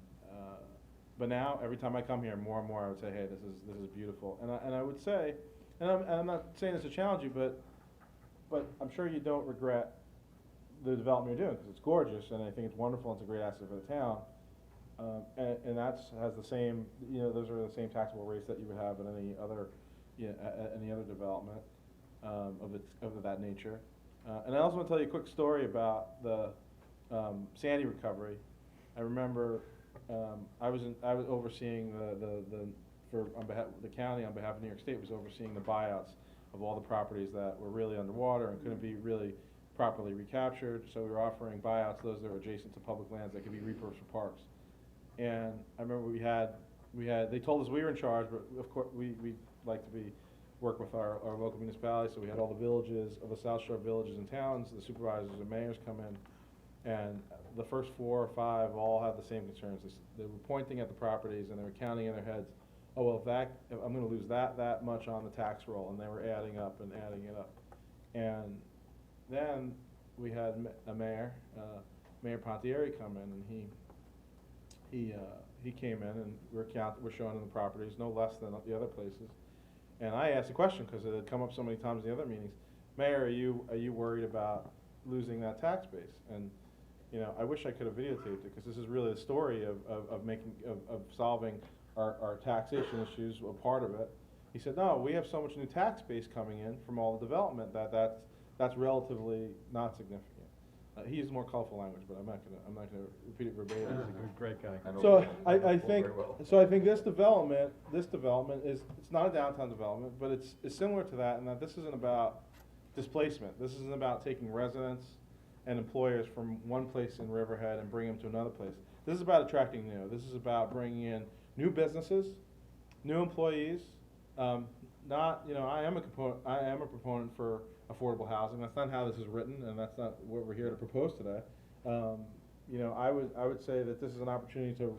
but now, every time I come here, more and more, I would say, hey, this is beautiful. And I would say, and I'm not saying this to challenge you, but I'm sure you don't regret the development you're doing, because it's gorgeous, and I think it's wonderful, and it's a great asset for the town. And has the same, those are the same taxable rates that you would have in any other development, of that nature. And I also want to tell you a quick story about the, Sandy recovery. I remember, I was overseeing the county on behalf of New York State was overseeing the buyouts of all the properties that were really underwater and couldn't be really properly recaptured, so we were offering buyouts, those that were adjacent to public lands that could be repurposed for parks. And I remember they told us we were in charge, but of course, we like to work with our local municipalities, so we had all the villages, of the South Shore villages and towns, the supervisors and mayors come in, and the first 4 or 5 all had the same concerns. They were pointing at the properties and they were counting in their heads, oh, well, if I'm gonna lose that much on the tax roll, and they were adding it up. And then we had a mayor, Mayor Pontieri come in, and he came in, and we're showing him the properties, no less than the other places. And I asked a question, because it had come up so many times in the other meetings, Mayor, are you worried about losing that tax base? And, I wish I could have videotaped it, because this is really the story of solving our taxation issues, a part of it. He said, no, we have so much new tax base coming in from all the development that's relatively not significant. He used more colorful language, but I'm not gonna repeat it verbatim. He's a great guy. So I think this development is, it's not a downtown development, but it's similar to that, in that this isn't about displacement. This isn't about taking residents and employers from one place in Riverhead and bringing them to another place. This is about attracting new. This is about bringing in new businesses, new employees. I am a proponent for affordable housing. That's not how this is written, and that's not what we're here to propose today. I would say that this is an opportunity to,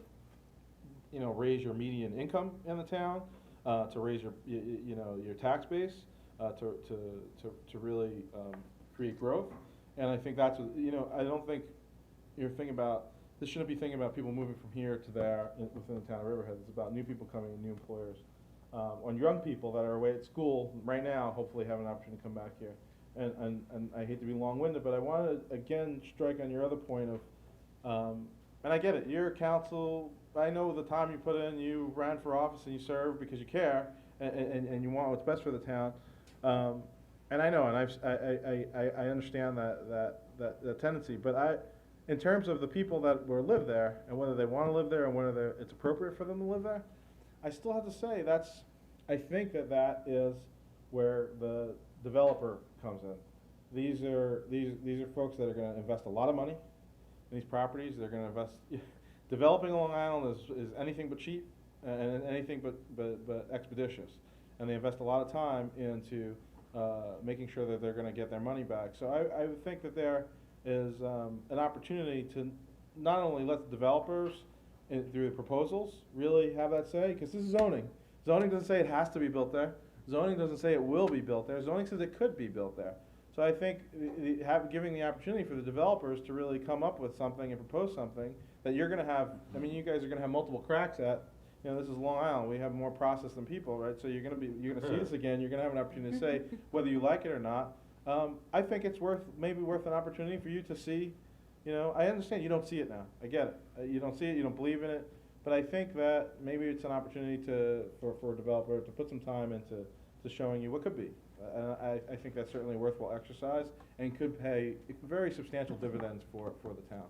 raise your median income in the town, to raise your tax base, to really create growth. And I think that's, I don't think you're thinking about this shouldn't be thinking about people moving from here to there within the town of Riverhead. It's about new people coming and new employers. On young people that are away at school right now, hopefully have an opportunity to come back here. And I hate to be long-winded, but I want to again strike on your other point of, and I get it, you're a council, I know the time you put in, you ran for office and you serve because you care and you want what's best for the town. And I know, and I understand that tendency, but in terms of the people that will live there and whether they want to live there and whether it's appropriate for them to live there, I still have to say I think that is where the developer comes in. These are folks that are gonna invest a lot of money in these properties. They're gonna invest, developing Long Island is anything but cheap and anything but expeditious. And they invest a lot of time into making sure that they're gonna get their money back. So I would think that there is an opportunity to not only let the developers through the proposals really have that say, because this is zoning. Zoning doesn't say it has to be built there. Zoning doesn't say it will be built there. Zoning says it could be built there. So I think giving the opportunity for the developers to really come up with something and propose something that you're gonna have, I mean, you guys are gonna have multiple cracks at. You know, this is Long Island, we have more process than people, right? So you're gonna see this again, you're gonna have an opportunity to say whether you like it or not. I think it's maybe worth an opportunity for you to see. You know, I understand you don't see it now. I get it. You don't see it. You don't believe in it. But I think that maybe it's an opportunity for a developer to put some time into showing you what could be. I think that's certainly a worthwhile exercise and could pay very substantial dividends for the town.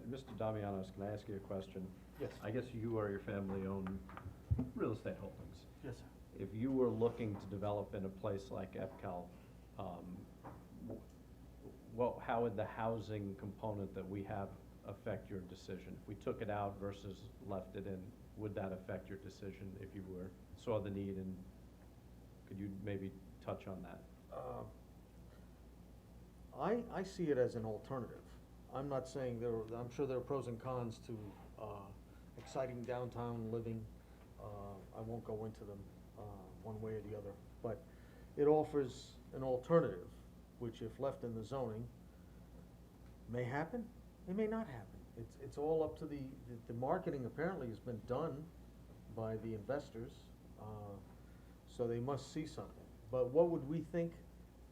Mr. Damianos, can I ask you a question? Yes. I guess you or your family own real estate holdings. Yes, sir. If you were looking to develop in a place like EPCAL, how would the housing component that we have affect your decision? If we took it out versus left it in, would that affect your decision if you saw the need, and could you maybe touch on that? I see it as an alternative. I'm not saying I'm sure there are pros and cons to exciting downtown living. I won't go into them one way or the other, but it offers an alternative, which if left in the zoning, may happen, it may not happen. It's all up to the marketing apparently has been done by the investors, so they must see something. But what would we think?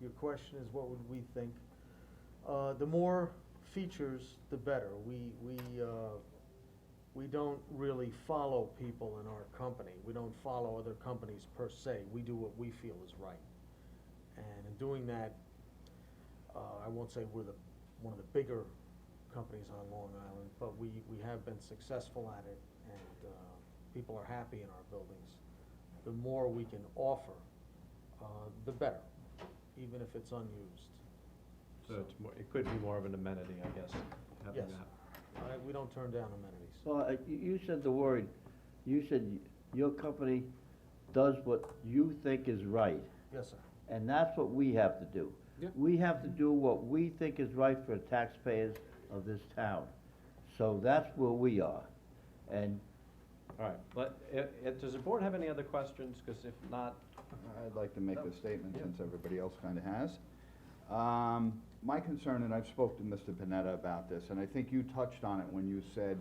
Your question is, what would we think? The more features, the better. We don't really follow people in our company. We don't follow other companies per se. We do what we feel is right. And in doing that, I won't say we're one of the bigger companies on Long Island, but we have been successful at it, and people are happy in our buildings. The more we can offer, the better, even if it's unused. So it could be more of an amenity, I guess, having Yes. that. We don't turn down amenities. Well, you said the word, you said your company does what you think is right, Yes, sir. and that's what we have to do. Yeah. We have to do what we think is right for the taxpayers of this town. So that's where we are. And All right, but does the board have any other questions? Because if not, I'd like to make a statement Yeah. since everybody else kind of has. My concern, and I've spoken to Mr. Panetta about this, and I think you touched on it when you said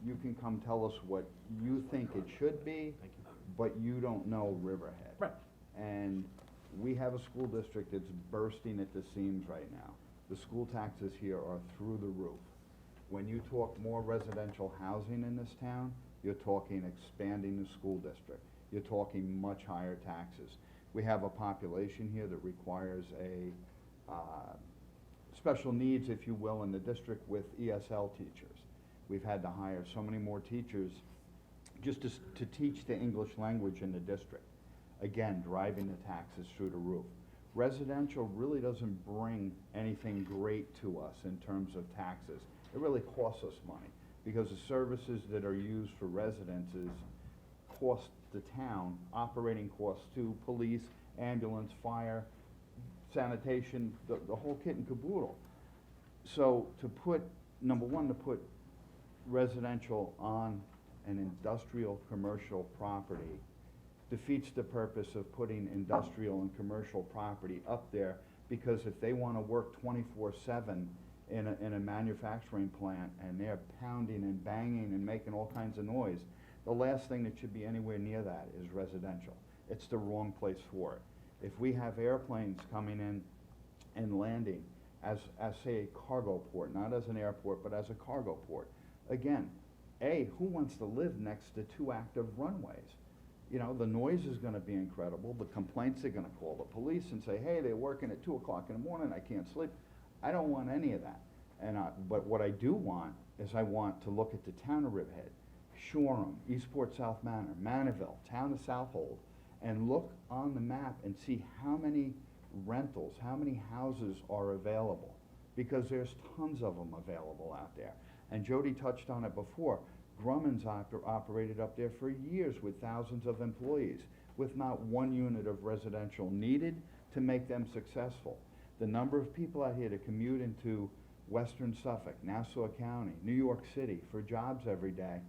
you can come tell us what you think it should be, thank you. but you don't know Riverhead. Right. And we have a school district that's bursting at the seams right now. The school taxes here are through the roof. When you talk more residential housing in this town, you're talking expanding the school district. You're talking much higher taxes. We have a population here that requires a special needs, if you will, in the district with ESL teachers. We've had to hire so many more teachers just to teach the English language in the district. Again, driving the taxes through the roof. Residential really doesn't bring anything great to us in terms of taxes. It really costs us money because the services that are used for residences cost the town, operating costs to police, ambulance, fire, sanitation, the whole kit and caboodle. So to put, number one, to put residential on an industrial commercial property defeats the purpose of putting industrial and commercial property up there, because if they want to work 24/7 in a manufacturing plant, and they're pounding and banging and making all kinds of noise. The last thing that should be anywhere near that is residential. It's the wrong place for it. If we have airplanes coming in and landing as say a cargo port, not as an airport, but as a cargo port, again, who wants to live next to 2 active runways? You know, the noise is gonna be incredible, the complaints are gonna call the police and say, hey, they're working at 2 o'clock in the morning, I can't sleep. I don't want any of that. But what I do want is I want to look at the town of Riverhead, Shoreham, Eastport South Manor, Manorville, town of Southold, and look on the map and see how many rentals, how many houses are available. Because there's tons of them available out there. And Jody touched on it before. Grumman's operated up there for years with thousands of employees, with not 1 unit of residential needed to make them successful. The number of people out here to commute into Western Suffolk, Nassau County, New York City for jobs every day,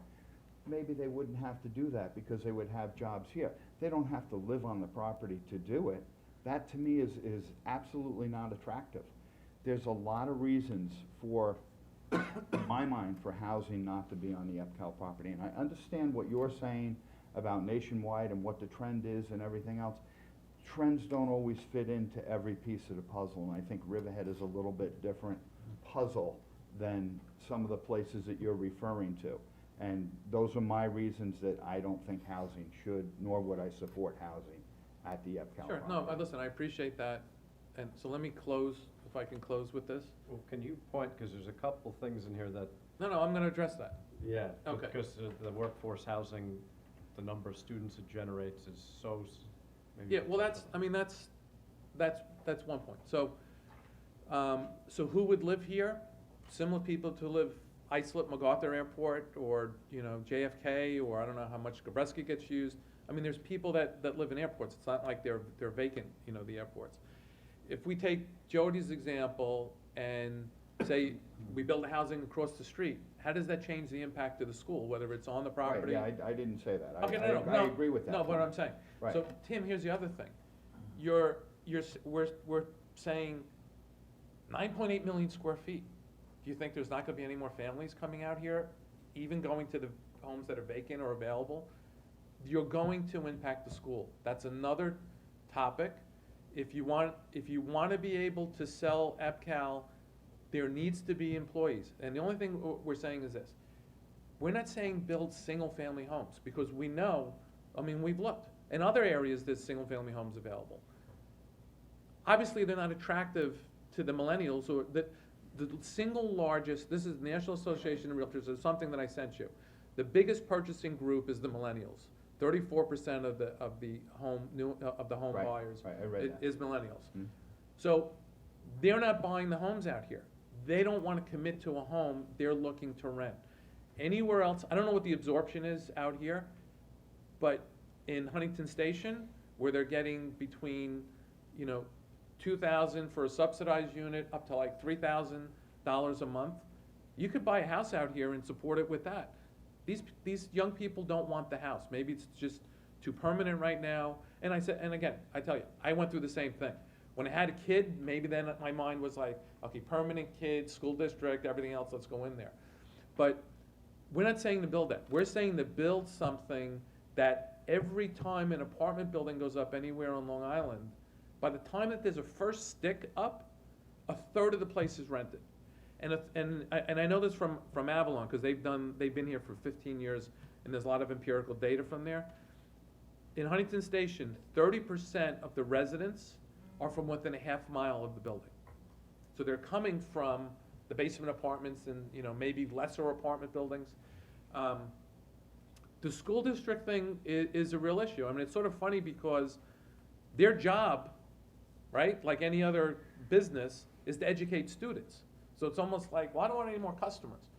maybe they wouldn't have to do that because they would have jobs here. They don't have to live on the property to do it. That to me is absolutely not attractive. There's a lot of reasons for, in my mind, for housing not to be on the EPCAL property. And I understand what you're saying about nationwide and what the trend is and everything else. Trends don't always fit into every piece of the puzzle, and I think Riverhead is a little bit different puzzle than some of the places that you're referring to. And those are my reasons that I don't think housing should, nor would I support housing at the EPCAL Sure, property. no, listen, I appreciate that, and so let me close, if I can close with this. Well, can you point, because there's a couple things in here that, No, I'm gonna address that. yeah, Okay. because the workforce housing, the number of students it generates is so, maybe. Yeah, well, that's one point. So, so who would live here? Similar people to live Islip, MacArthur Airport, or, you know, JFK, or I don't know how much Gabreski gets used. I mean, there's people that live in airports. It's not like they're vacant, you know, the airports. If we take Jody's example and say we build a housing across the street, how does that change the impact of the school, whether it's on the property? Right, yeah, I didn't say that. Okay, I agree with that. No, but I'm saying, Right. so Tim, here's the other thing. We're saying 9.8 million square feet. Do you think there's not gonna be any more families coming out here, even going to the homes that are vacant or available? You're going to impact the school. That's another topic. If you want to be able to sell EPCAL, there needs to be employees. And the only thing we're saying is this. We're not saying build single-family homes, because we know, I mean, we've looked. In other areas, there's single-family homes available. Obviously, they're not attractive to the millennials, or the single largest, this is National Association of Realtors, it's something that I sent you. The biggest purchasing group is the millennials. 34% of the home Right, buyers right, I read that. is millennials. Hmm. So they're not buying the homes out here. They don't want to commit to a home, they're looking to rent. Anywhere else, I don't know what the absorption is out here, but in Huntington Station, where they're getting between, you know, $2,000 for a subsidized unit up to like $3,000 a month, you could buy a house out here and support it with that. These young people don't want the house. Maybe it's just too permanent right now. And again, I tell you, I went through the same thing. When I had a kid, maybe then my mind was like, okay, permanent kid, school district, everything else, let's go in there. But we're not saying to build that. We're saying to build something that every time an apartment building goes up anywhere on Long Island, by the time that there's a first stick up, 1/3 of the place is rented. And I know this from Avalon, because they've been here for 15 years, and there's a lot of empirical data from there. In Huntington Station, 30% of the residents are from within a half mile of the building. So they're coming from the basement apartments and, you know, maybe lesser apartment buildings. The school district thing is a real issue. I mean, it's sort of funny because their job, right, like any other business, is to educate students. So it's almost like, well, I don't want any more customers.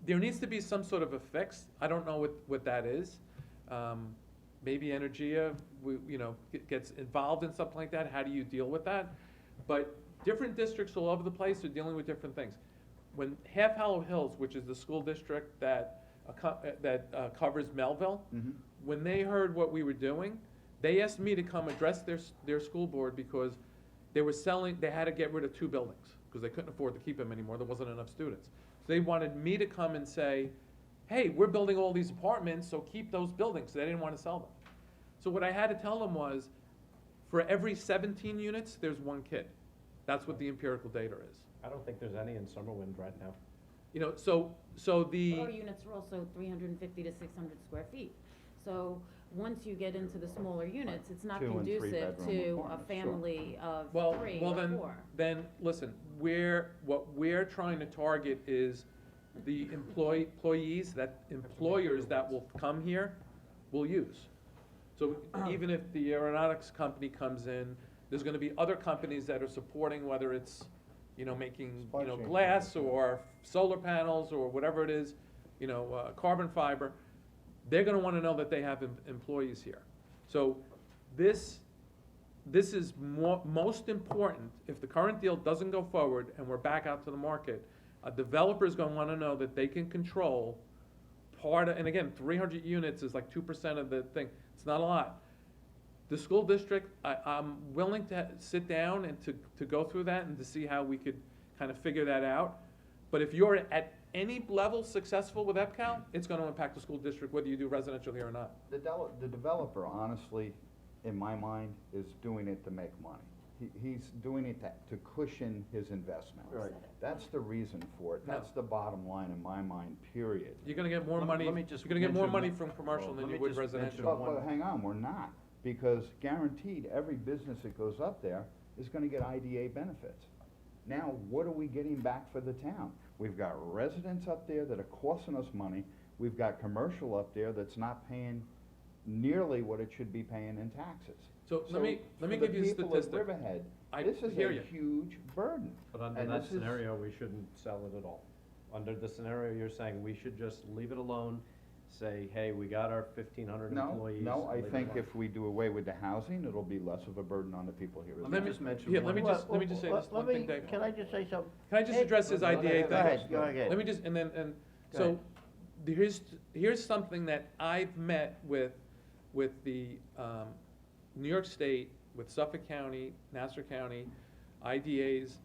There needs to be some sort of a fix. I don't know what that is. Maybe Energia, gets involved in something like that. How do you deal with that? But different districts all over the place are dealing with different things. When Half Hollow Hills, which is the school district that covers Melville, Mhm. when they heard what we were doing, they asked me to come address their school board because they had to get rid of 2 buildings, because they couldn't afford to keep them anymore, there wasn't enough students. So they wanted me to come and say, hey, we're building all these apartments, so keep those buildings, they didn't want to sell them. So what I had to tell them was, for every 17 units, there's 1 kid. That's what the empirical data is. I don't think there's any in Summerwind right now. You know, so the. But our units are also 350 to 600 square feet. So once you get into the smaller units, it's not 2 and 3 conducive bedroom to a apartments, sure. family of Well, 3 well, or then, 4. then, listen, what we're trying to target is the employees, that employers that will come here will use. So even if the aeronautics company comes in, there's gonna be other companies that are supporting, whether it's, you know, making, Supply you know, chain glass or solar panels or whatever it is, you know, carbon fiber. They're gonna wanna know that they have employees here. So this is most important. If the current deal doesn't go forward and we're back out to the market, a developer's gonna wanna know that they can control part of, and again, 300 units is like 2% of the thing. It's not a lot. The school district, I'm willing to sit down and to go through that and to see how we could kind of figure that out. But if you're at any level successful with EPCAL, it's gonna impact the school district, whether you do residential here or not. The developer, honestly, in my mind, is doing it to make money. He's doing it to cushion his investment. Right. That's the reason for it. No. That's the bottom line in my mind, period. You're gonna get more Let me- money, let me you're just gonna get more mention money one- from commercial well, than let you me would just residential. mention But hang on, we're not, because guaranteed, every business that goes up there is gonna get IDA benefits. Now, what are we getting back for the town? We've got residents up there that are costing us money, we've got commercial up there that's not paying nearly what it should be paying in taxes. So let me give you a For the people statistic. at Riverhead, I this is hear a you. huge burden. But under And that this is- scenario, we shouldn't sell it at all. Under the scenario you're saying, we should just leave it alone, say, hey, we got our 1,500 No, employees. no, I leave it think alone. if we do away with the housing, it'll be less of a burden on the people here. as Let well. me just mention Yeah, one. let me just say this one thing, Dave. Can I just say something? Can I just Hey, address his go IDA thing? Go ahead, go ahead. Let me just, and then, Go so, ahead. here's something that I've met with the, New York State, with Suffolk County, Nassau County, IDAs,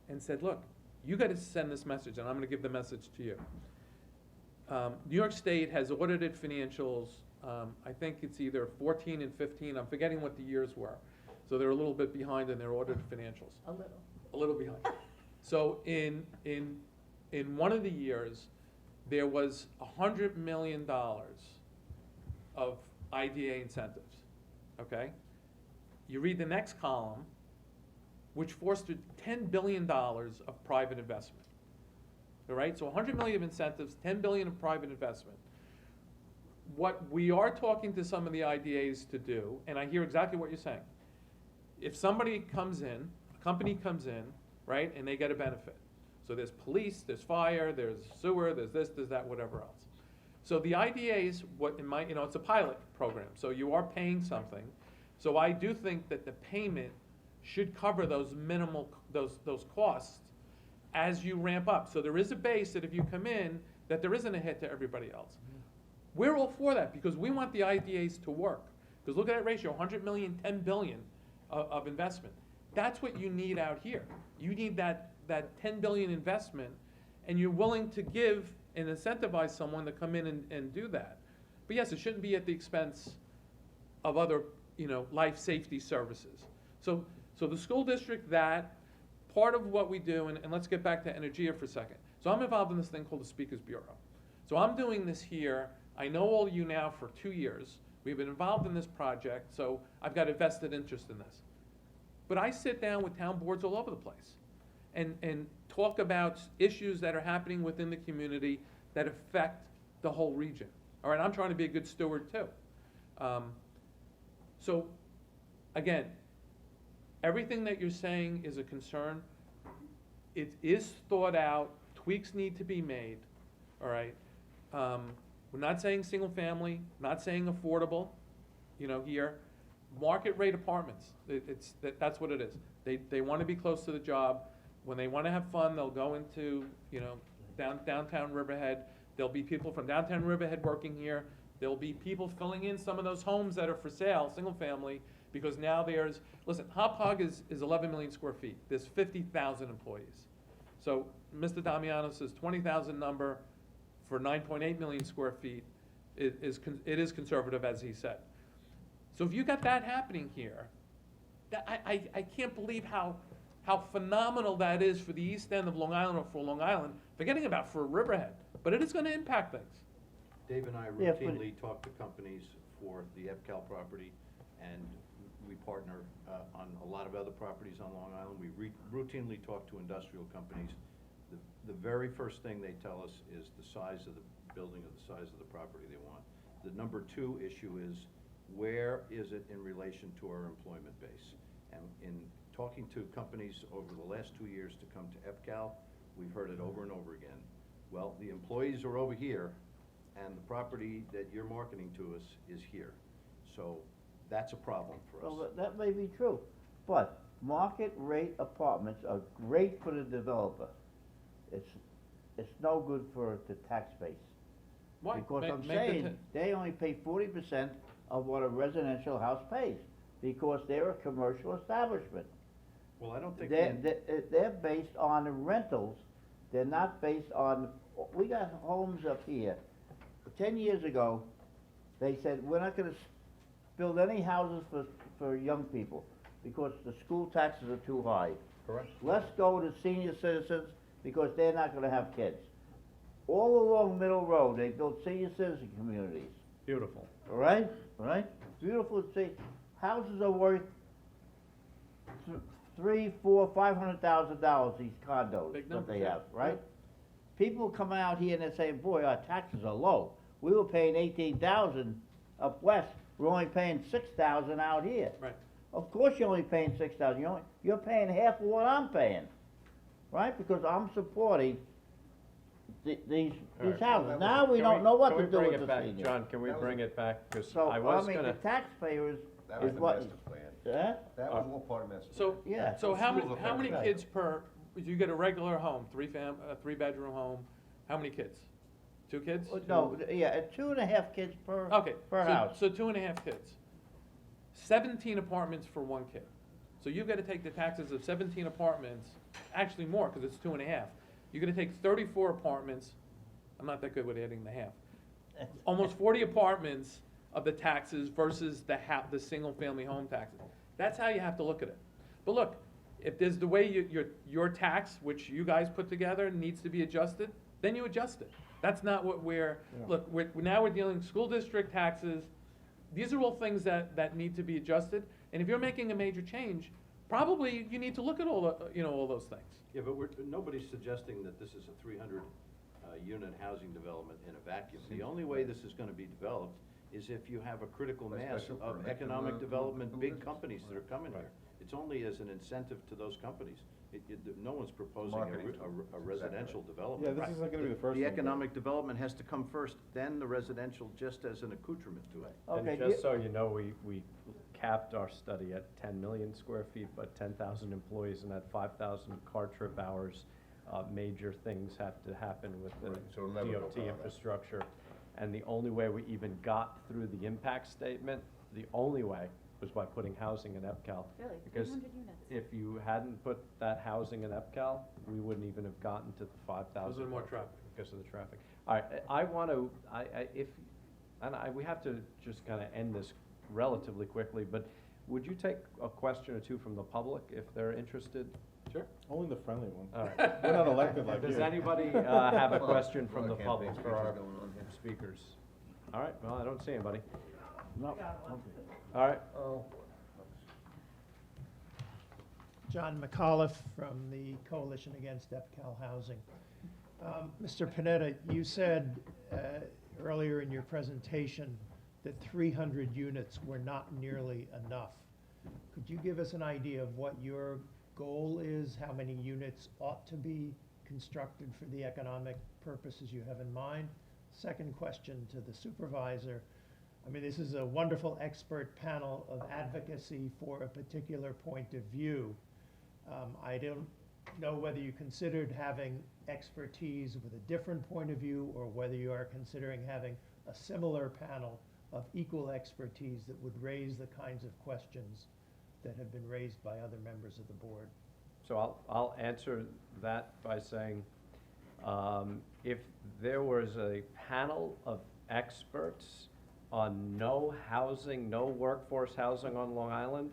and said, look, you gotta send this message, and I'm gonna give the message to you. New York State has audited financials, I think it's either 14 and 15, I'm forgetting what the years were. So they're a little bit behind in their audited financials. A little behind. So in one of the years, there was $100 million of IDA incentives, okay? You read the next column, which fostered $10 billion of private investment. All right, so 100 million of incentives, 10 billion of private investment. What we are talking to some of the IDAs to do, and I hear exactly what you're saying. If somebody comes in, a company comes in, right, and they get a benefit. So there's police, there's fire, there's sewer, there's this, there's that, whatever else. So the IDAs, it's a pilot program, so you are paying something. So I do think that the payment should cover those minimal, those costs as you ramp up. So there is a base that if you come in, that there isn't a hit to everybody else. We're all for that because we want the IDAs to work. Because look at that ratio, 100 million, 10 billion of investment. That's what you need out here. You need that 10 billion investment, and you're willing to give and incentivize someone to come in and do that. But yes, it shouldn't be at the expense of other, life safety services. So the school district, part of what we do, and let's get back to Energia for a second. So I'm involved in this thing called the Speakers Bureau. So I'm doing this here. I know all of you now for 2 years. We've been involved in this project, so I've got a vested interest in this. But I sit down with town boards all over the place and talk about issues that are happening within the community that affect the whole region. All right, I'm trying to be a good steward too. So again, everything that you're saying is a concern. It is thought out, tweaks need to be made, all right? We're not saying single family, not saying affordable, here. Market rate apartments, that's what it is. They want to be close to the job. When they want to have fun, they'll go into, downtown Riverhead. There'll be people from downtown Riverhead working here. There'll be people filling in some of those homes that are for sale, single family, Because now there's, listen, Hop Hog is 11 million square feet. There's 50,000 employees. So Mr. Damiano says 20,000 number for 9.8 million square feet it is conservative, as he said. So if you got that happening here, I can't believe how phenomenal that is for the east end of Long Island or for Long Island, forgetting about for Riverhead, but it is gonna impact things. Dave and I Yeah, but- routinely talk to companies for the EPCAL property, and we partner on a lot of other properties on Long Island. We routinely talk to industrial companies. The very first thing they tell us is the size of the building or the size of the property they want. The number two issue is, where is it in relation to our employment base? And in talking to companies over the last 2 years to come to EPCAL, we've heard it over and over again. Well, the employees are over here, and the property that you're marketing to us is here. So that's a problem for us. Well, that may be true, but market rate apartments are great for the developer. It's no good for the tax base. Why? Because Make- I'm make the saying, they only pay 40% of what a residential house pays, because they're a commercial establishment. Well, I don't think. They're based on the rentals, they're not based on, we got homes up here. 10 years ago, they said, we're not gonna build any houses for young people, because the school taxes are too high. Correct. Let's go to senior citizens, because they're not gonna have kids. All along Middle Road, they built senior citizen communities, Beautiful. all right? All right? Beautiful to see. Houses are worth $300,000, $400,000, $500,000, these condos Big that numbers, they yeah. have, right? People come out here and they're saying, boy, our taxes are low. We were paying 18,000 up west, we're only paying 6,000 out here. Right. Of course you're only paying 6,000, you're paying half of what I'm paying, right? Because I'm supporting these right. houses. Now we don't know what to do with the seniors. John, can we That was bring it back? Because So, I was the gonna, taxpayers That is was the what. master plan. Huh? That was all part of master plan. So, Yeah. so how Schools many, are paying kids that. per, you get a regular home, three-bedroom home, how many kids? 2 kids? No, yeah, 2.5 kids per Okay. per so- house. So 2.5 kids. 17 apartments for 1 kid. So you've gotta take the taxes of 17 apartments, actually more, cause it's 2.5. You're gonna take 34 apartments, I'm not that good with adding the half. Almost 40 apartments of the taxes versus the single-family home taxes. That's how you have to look at it. But look, if there's the way your tax, which you guys put together, needs to be adjusted, then you adjust it. That's not what look, now we're dealing school district taxes. These are all things that need to be adjusted, and if you're making a major change, probably you need to look at all those things. yeah, but nobody's suggesting that this is a 300 unit housing development in a vacuum. The only way this is gonna be developed is if you have a critical By mass special of permit economic to, development, do big business. companies that are coming here. It's only as an incentive to those companies. No one's proposing Marketing tool. a Exactly residential right. Yeah, development. this isn't gonna be the first The one, but- economic development has to come first, then the residential, just as an accoutrement to it. Okay, And just so you know, we capped our study at 10 million square feet, but 10,000 employees and at 5,000 car trip hours. Major things have to happen with the Right, so it'll never go DOT beyond that. infrastructure. And the only way we even got through the impact statement, the only way, was by putting housing in EPCAL. Really, Because 300 units. if you hadn't put that housing in EPCAL, we wouldn't even have gotten to the 5,000. Because of more traffic. Because of the traffic. All right, I want to, we have to just kind of end this relatively quickly, but would you take a question or two from the public if they're interested? Sure. Only the friendly ones. All right. We're not elected like you. Does anybody have a question from Well, the the public campaign for our speeches going on here. speakers? All right, well, I don't see anybody. No, okay. All right, John McAuliffe from the Coalition Against EPCAL Housing. Mr. Panetta, you said earlier in your presentation that 300 units were not nearly enough. Could you give us an idea of what your goal is, how many units ought to be constructed for the economic purposes you have in mind? Second question to the supervisor. I mean, this is a wonderful expert panel of advocacy for a particular point of view. I don't know whether you considered having expertise with a different point of view or whether you are considering having a similar panel of equal expertise that would raise the kinds of questions that have been raised by other members of the board. So I'll answer that by saying, if there was a panel of experts on no housing, no workforce housing on Long Island,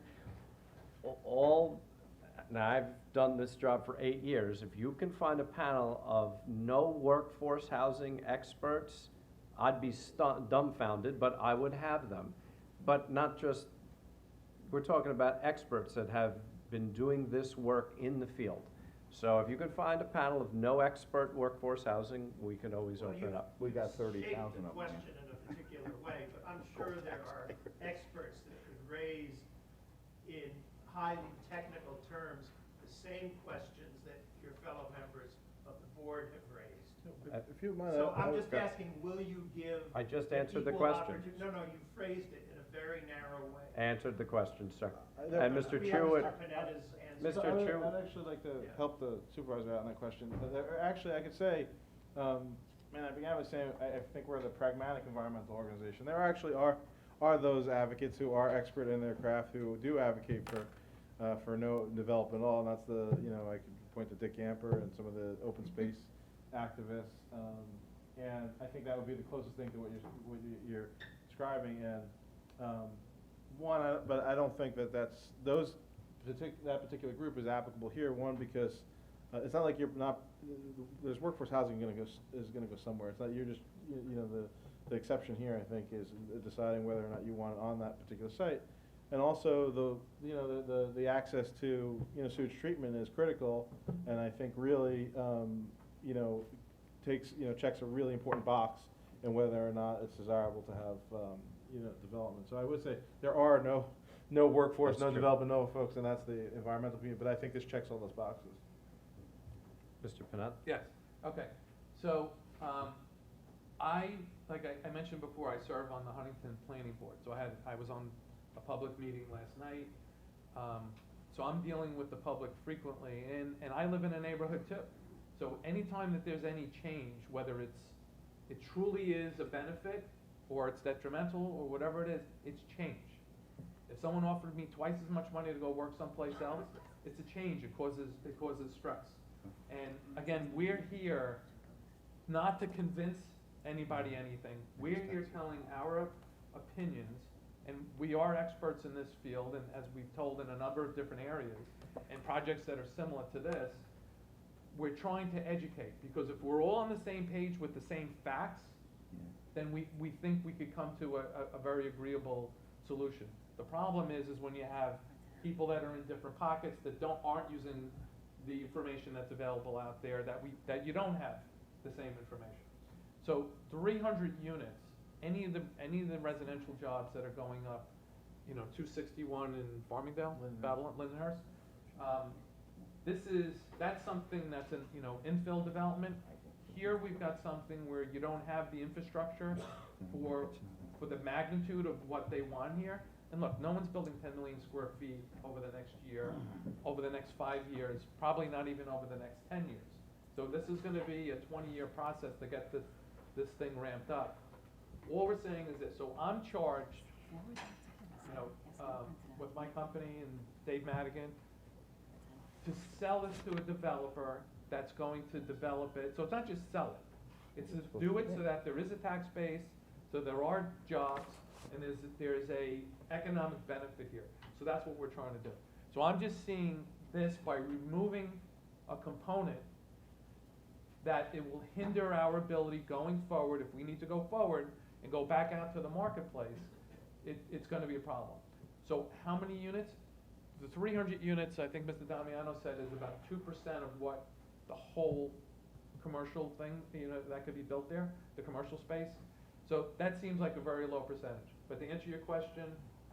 now I've done this job for 8 years, if you can find a panel of no workforce housing experts, I'd be dumbfounded, but I would have them. But not just, we're talking about experts that have been doing this work in the field. So if you can find a panel of no expert workforce housing, we can always open it up. We got Shape 30,000 the of them. question in a particular way, but I'm sure there are experts that could raise in highly technical terms the same questions that your fellow members of the board have raised. If you mind, So I'm just asking, will you give? I just an answered the equal question. No, you phrased it in a very narrow way. Answered the question, sir. there- And Mr. We have Chewett, Mr. Panetta's answer. Mr. Chew- I'd actually like to Yeah. help the supervisor out on that question. Actually, I could say, I began with saying, I think we're the pragmatic environmental organization. There actually are those advocates who are expert in their craft, who do advocate for no development at all, and that's I could point to Dick Gamper and some of the open space activists, and I think that would be the closest thing to what you're describing, and, but I don't think that that particular group is applicable here, one, because it's not like there's workforce housing is gonna go somewhere, it's not, you're just, the exception here, I think, is deciding whether or not you want it on that particular site. And also the access to, sewage treatment is critical, and I think really, checks a really important box in whether or not it's desirable to have, development. So I would say there are no workforce, no development, no folks, and that's the environmental community, but I think this checks all those boxes. Mr. Panett? Yes, okay. So, like I mentioned before, I serve on the Huntington Planning Board, so I was on a public meeting last night. So I'm dealing with the public frequently, and I live in a neighborhood too. So anytime that there's any change, whether it truly is a benefit, or it's detrimental, or whatever it is, it's change. If someone offered me twice as much money to go work someplace else, it's a change, it causes stress. And again, we're here not to convince anybody anything. We're here telling our opinions, and we are experts in this field, and as we've told in a number of different areas, and projects that are similar to this, we're trying to educate, because if we're all on the same page with the same facts, then we think we could come to a very agreeable solution. The problem is when you have people that are in different pockets that aren't using the information that's available out there, that you don't have the same information. So 300 units, any of the residential jobs that are going up, 261 in Farmingdale, Lindenhurst, that's something that's an, infill development. Here we've got something where you don't have the infrastructure for the magnitude of what they want here. And look, no one's building 10 million square feet over the next year, over the next 5 years, probably not even over the next 10 years. So this is gonna be a 20-year process to get this thing ramped up. All we're saying is this, so I'm charged, with my company and Dave Madigan, to sell this to a developer that's going to develop it. So it's not just sell it, it's to do it so that there is a tax base, so there are jobs, and there's a economic benefit here. So that's what we're trying to do. So I'm just seeing this by removing a component that it will hinder our ability going forward. If we need to go forward and go back out to the marketplace, it's gonna be a problem. So how many units? The 300 units, I think Mr. Damiano said, is about 2% of what the whole commercial thing, that could be built there, the commercial space. So that seems like a very low percentage. But to answer your question,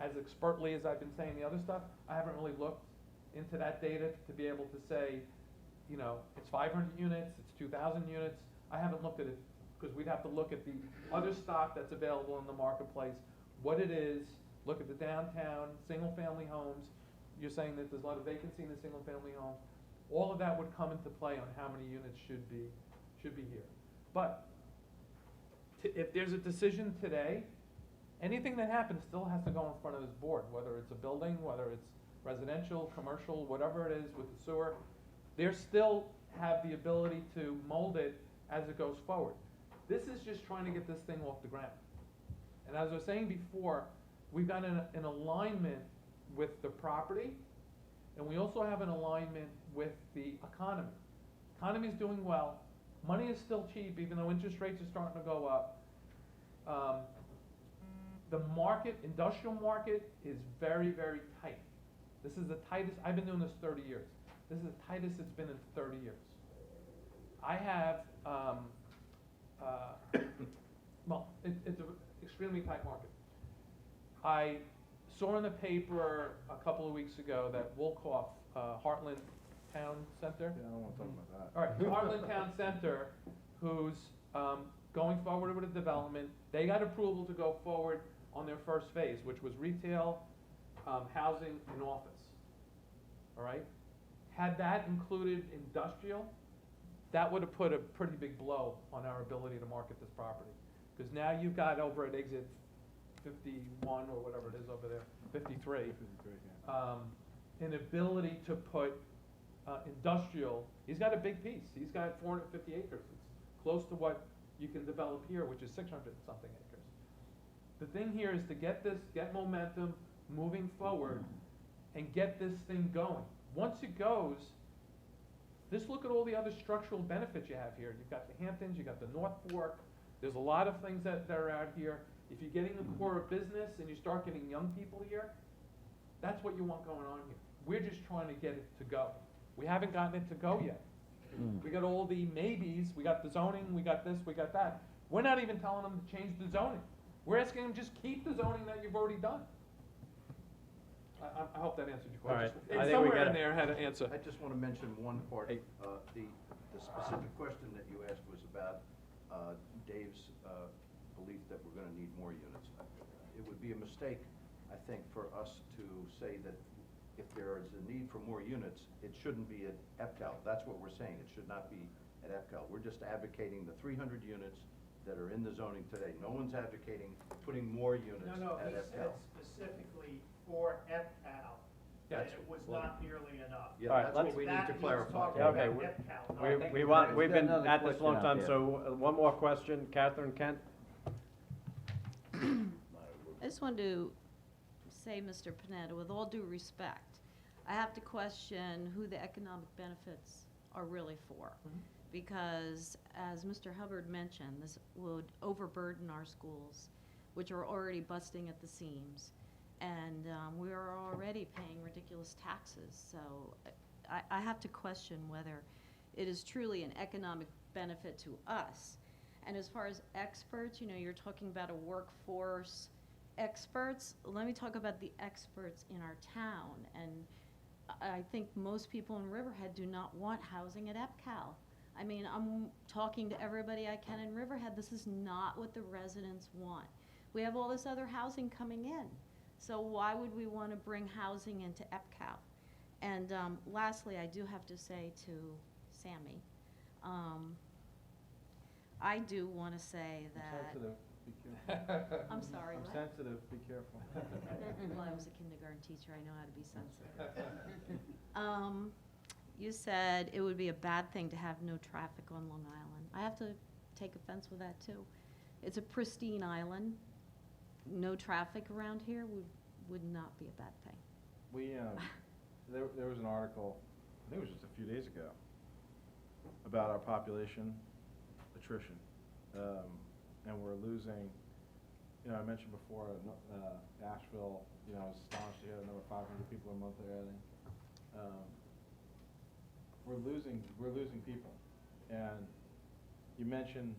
as expertly as I've been saying the other stuff, I haven't really looked into that data to be able to say, it's 500 units, it's 2,000 units. I haven't looked at it, because we'd have to look at the other stock that's available in the marketplace, what it is, look at the downtown, single-family homes. You're saying that there's a lot of vacancy in the single-family homes. All of that would come into play on how many units should be here. But if there's a decision today anything that happens still has to go in front of this board, whether it's a building, whether it's residential, commercial, whatever it is with the sewer. They still have the ability to mold it as it goes forward. This is just trying to get this thing off the ground. And as I was saying before, we've got an alignment with the property, and we also have an alignment with the economy. Economy's doing well, money is still cheap, even though interest rates are starting to go up. The market, industrial market, is very, very tight. This is the tightest, I've been doing this 30 years. This is the tightest it's been in 30 years. I have, well, it's an extremely tight market. I saw in the paper a couple of weeks ago that Wolcott, Heartland Town Center. Yeah, I don't wanna talk about that. All right, Heartland Town Center, who's going forward with a development. They got approval to go forward on their first phase, which was retail, housing, and office. All right? Had that included industrial, that would have put a pretty big blow on our ability to market this property. Because now you've got over at exit 51 or whatever it is over there, 53, an ability to put industrial. He's got a big piece. He's got 450 acres. It's close to what you can develop here, which is 600 and something acres. The thing here is to get momentum moving forward and get this thing going. Once it goes, just look at all the other structural benefits you have here. You've got the Hamptons, you've got the North Fork. There's a lot of things that are out here. If you're getting the core of business and you start getting young people here, that's what you want going on here. We're just trying to get it to go. We haven't gotten it to go yet. We got all the maybes, we got the zoning, we got this, we got that. We're not even telling them to change the zoning. We're asking them just keep the zoning that you've already done. I hope that answered your question. All right. I think we Somewhere gotta- in there had an answer. I just want to mention one part. The specific question that you asked was about Dave's belief that we're going to need more units. It would be a mistake, I think, for us to say that if there is a need for more units, it shouldn't be at EPCAL. That's what we're saying. It should not be at EPCAL. We're just advocating the 300 units that are in the zoning today. No one's advocating putting more units at No, he EPCAL. said specifically for FPAL, that Yes. it was not nearly enough. Yeah, All right, that's what let's- we need That to he was clarify. talking Yeah, okay, about we- FPAL, not We've been another at this a long question out time, there. so one more question. Catherine Kent? I just wanted to say, Mr. Panetta, with all due respect, I have to question who the economic benefits are really for. Because, as Mr. Hubbard mentioned, this would overburden our schools, which are already busting at the seams. And we are already paying ridiculous taxes. So I have to question whether it is truly an economic benefit to us. And as far as experts, you know, you're talking about a workforce experts. Let me talk about the experts in our town. And I think most people in Riverhead do not want housing at EPCAL. I mean, I'm talking to everybody I can in Riverhead. This is not what the residents want. We have all this other housing coming in. So why would we want to bring housing into EPCAL? And lastly, I do have to say to Sammy, I do want to say that. Sensitive, be careful. I'm sorry, I'm what? sensitive, be careful. Well, I was a kindergarten teacher, I know how to be sensitive. You said it would be a bad thing to have no traffic on Long Island. I have to take offense with that, too. It's a pristine island. No traffic around here would not be a bad thing. We, there was an article, I think it was just a few days ago, about our population attrition. And we're losing, you know, I mentioned before, Asheville, you know, I was astonished to hear another 500 people a month they're adding. We're losing people. And you mentioned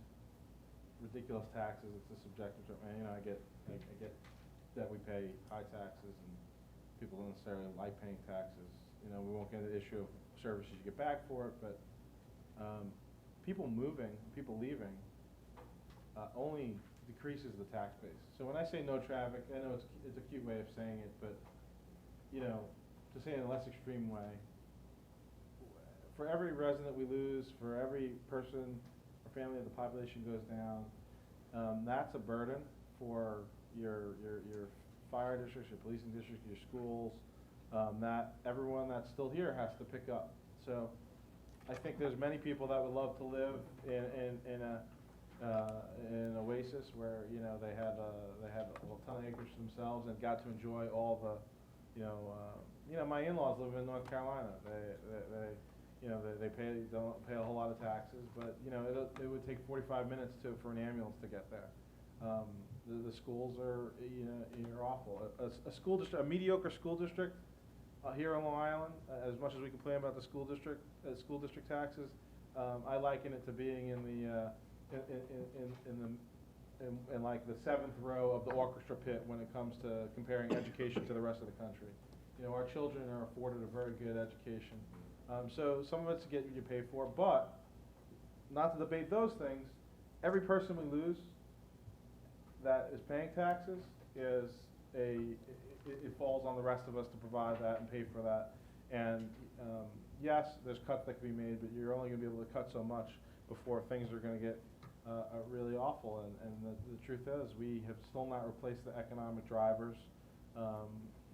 ridiculous taxes. It's a subjective term. And, you know, I get that we pay high taxes and people don't necessarily like paying taxes. You know, we won't get into the issue of services you get back for it, but people moving, people leaving, only decreases the tax base. So when I say no traffic, I know it's a cute way of saying it, but, you know, to say it in a less extreme way, for every resident we lose, for every person or family of the population goes down, that's a burden for your fire districts, your policing districts, your schools, that everyone that's still here has to pick up. So I think there's many people that would love to live in an oasis where, you know, they had a ton of acres to themselves and got to enjoy all the, my in-laws live in North Carolina. They don't pay a whole lot of taxes, but, you know, it would take 45 minutes for an ambulance to get there. The schools are, are awful. A school district, a mediocre school district, here on Long Island, as much as we complain about the school district taxes, I liken it to being in like the 7th row of the orchestra pit when it comes to comparing education to the rest of the country. You know, our children are afforded a very good education. So some of it's to get what you pay for, but not to debate those things, every person we lose that is paying taxes it falls on the rest of us to provide that and pay for that. And yes, there's cuts that can be made, but you're only going to be able to cut so much before things are going to get really awful. And the truth is, we have still not replaced the economic drivers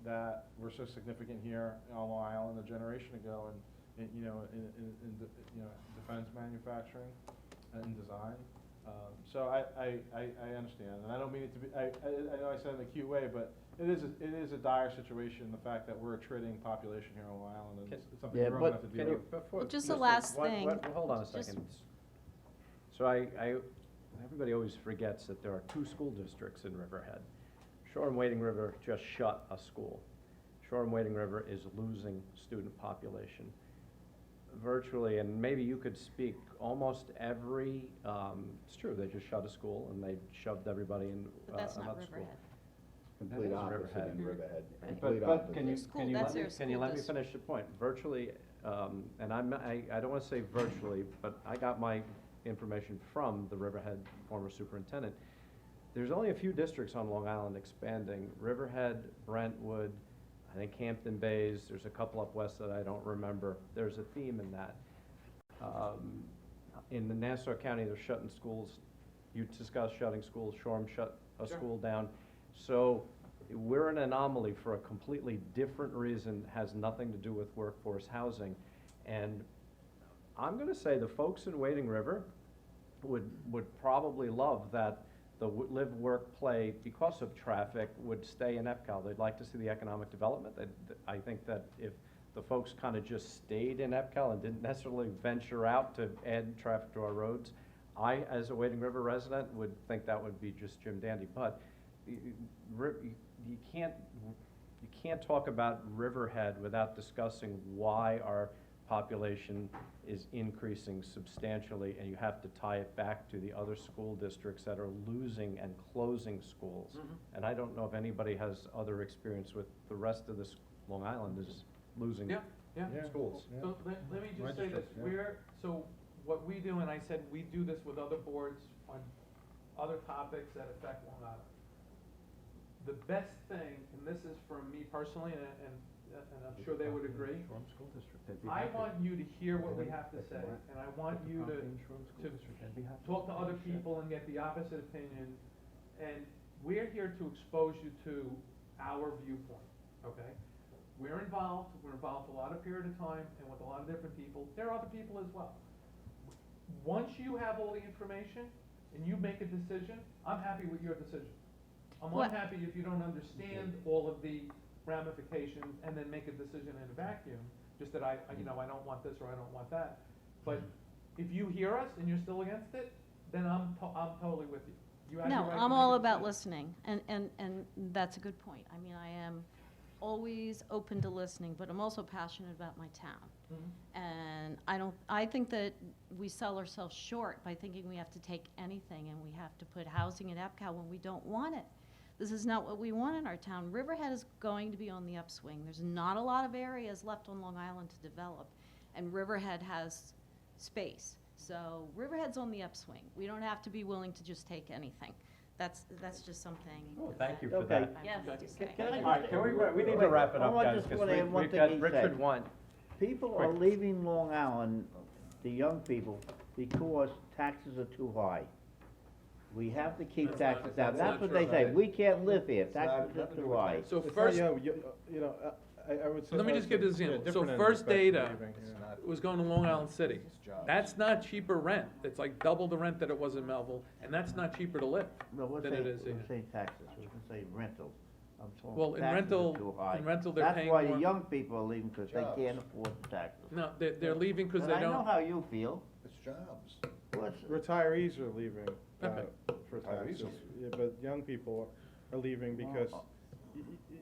that were so significant here on Long Island a generation ago, and in defense manufacturing and design. So I understand, and I don't mean it to be. I know I said it in a cute way, but it is a dire situation. The fact that we're attriting population here on Long Island, and it's something we're going to have to deal with. Well, just the last thing. Hold on a second. So everybody always forgets that there are 2 school districts in Riverhead. Shore and Wading River just shut a school. Shore and Wading River is losing student population. Virtually, and maybe you could speak, almost every, it's true, they just shut a school and they shoved everybody in But that's not another school. Riverhead. Complete That is opposite Riverhead. in Riverhead. Right. Complete But opposite. can you, School, can you that's let me, their can you school let me district. finish the point? Virtually, and I don't want to say virtually, but I got my information from the Riverhead former superintendent. There's only a few districts on Long Island expanding. Riverhead, Brentwood, I think Hampton Bays, there's a couple up west that I don't remember. There's a theme in that. In the Nassau County, they're shutting schools. You discussed shutting schools. Shoreham shut a school down. So we're an anomaly for a completely different reason, has nothing to do with workforce housing. And I'm going to say the folks in Wading River would probably love that the live, work, play, because of traffic, would stay in EPCAL. They'd like to see the economic development. I think that if the folks kind of just stayed in EPCAL and didn't necessarily venture out to add traffic to our roads, I, as a Wading River resident, would think that would be just Jim dandy. But you can't talk about Riverhead without discussing why our population is increasing substantially, and you have to tie it back to the other school districts that are losing and closing schools. And I don't know if anybody has other experience with the rest of this Long Island is losing schools. So let me just say this, so what we do, and I said we do this with other boards on other topics that affect Long Island. The best thing, and this is from me personally, and I'm sure they would agree, I want you to hear what we have to say, and I want you to talk to other people and get the opposite opinion, and we're here to expose you to our viewpoint, okay? We're involved a lot of period of time, and with a lot of different people. There are other people as well. Once you have all the information, and you make a decision, I'm happy with your decision. I'm unhappy if you don't understand all of the ramifications and then make a decision in a vacuum, just that I don't want this or I don't want that. But if you hear us and you're still against it, then I'm totally with you. You have No, the right to I'm make all a about decision. listening, and that's a good point. I mean, I am always open to listening, but I'm also passionate about my town. And I think that we sell ourselves short by thinking we have to take anything and we have to put housing at EPCAL when we don't want it. This is not what we want in our town. Riverhead is going to be on the upswing. There's not a lot of areas left on Long Island to develop, and Riverhead has space. So Riverhead's on the upswing. We don't have to be willing to just take anything. That's just something. Thank you for Okay. that. Yes, to say. Can I All right, we need to wrap it up, guys, because we've got Richard one. People are leaving Long Island, the young people, because taxes are too high. We have to keep That's not- taxes that's down, not that's what true. they say, we can't live here, not- taxes nothing are to do too with high. taxes. So It's not first, young, you know, I would say. let me just get this yeah, in. So different in First respect to Data leaving, It's yeah. not- was going to Long Island City. It's jobs. That's not cheaper rent. It's like double the rent that it was in Melville, and that's not cheaper to live No, we're than saying, it is we're here. saying taxes, we're saying rentals. I'm talking Well, in taxes are rental- too high. in rental, they're paying That's why more. the young people are leaving, because they Jobs. can't afford the taxes. No, they're leaving because But they I know don't. how you feel. It's jobs. What's, Retirees are leaving, Okay. for Retirees taxes, are- yeah, but young people are leaving because Well,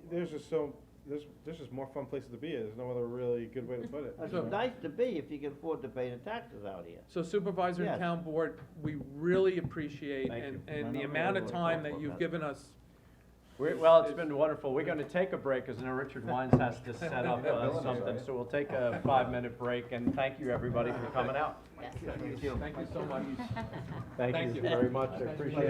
there's just more fun places to be, there's no other really good way to put it. it's you know? nice to be if you can afford to pay the taxes out here. So Supervisor and Yes. Town Board, we really appreciate, Thank and, you. and the No, no, amount of no, no, time no, that no, you've no. given us. Well, it's been wonderful. We're gonna take a break, because now Richard Wines has to set up Yeah, Bill and I, something, right? so we'll take a 5-minute break, and thank you, everybody, for coming out. Thank you so much. Thank you very much, I appreciate it.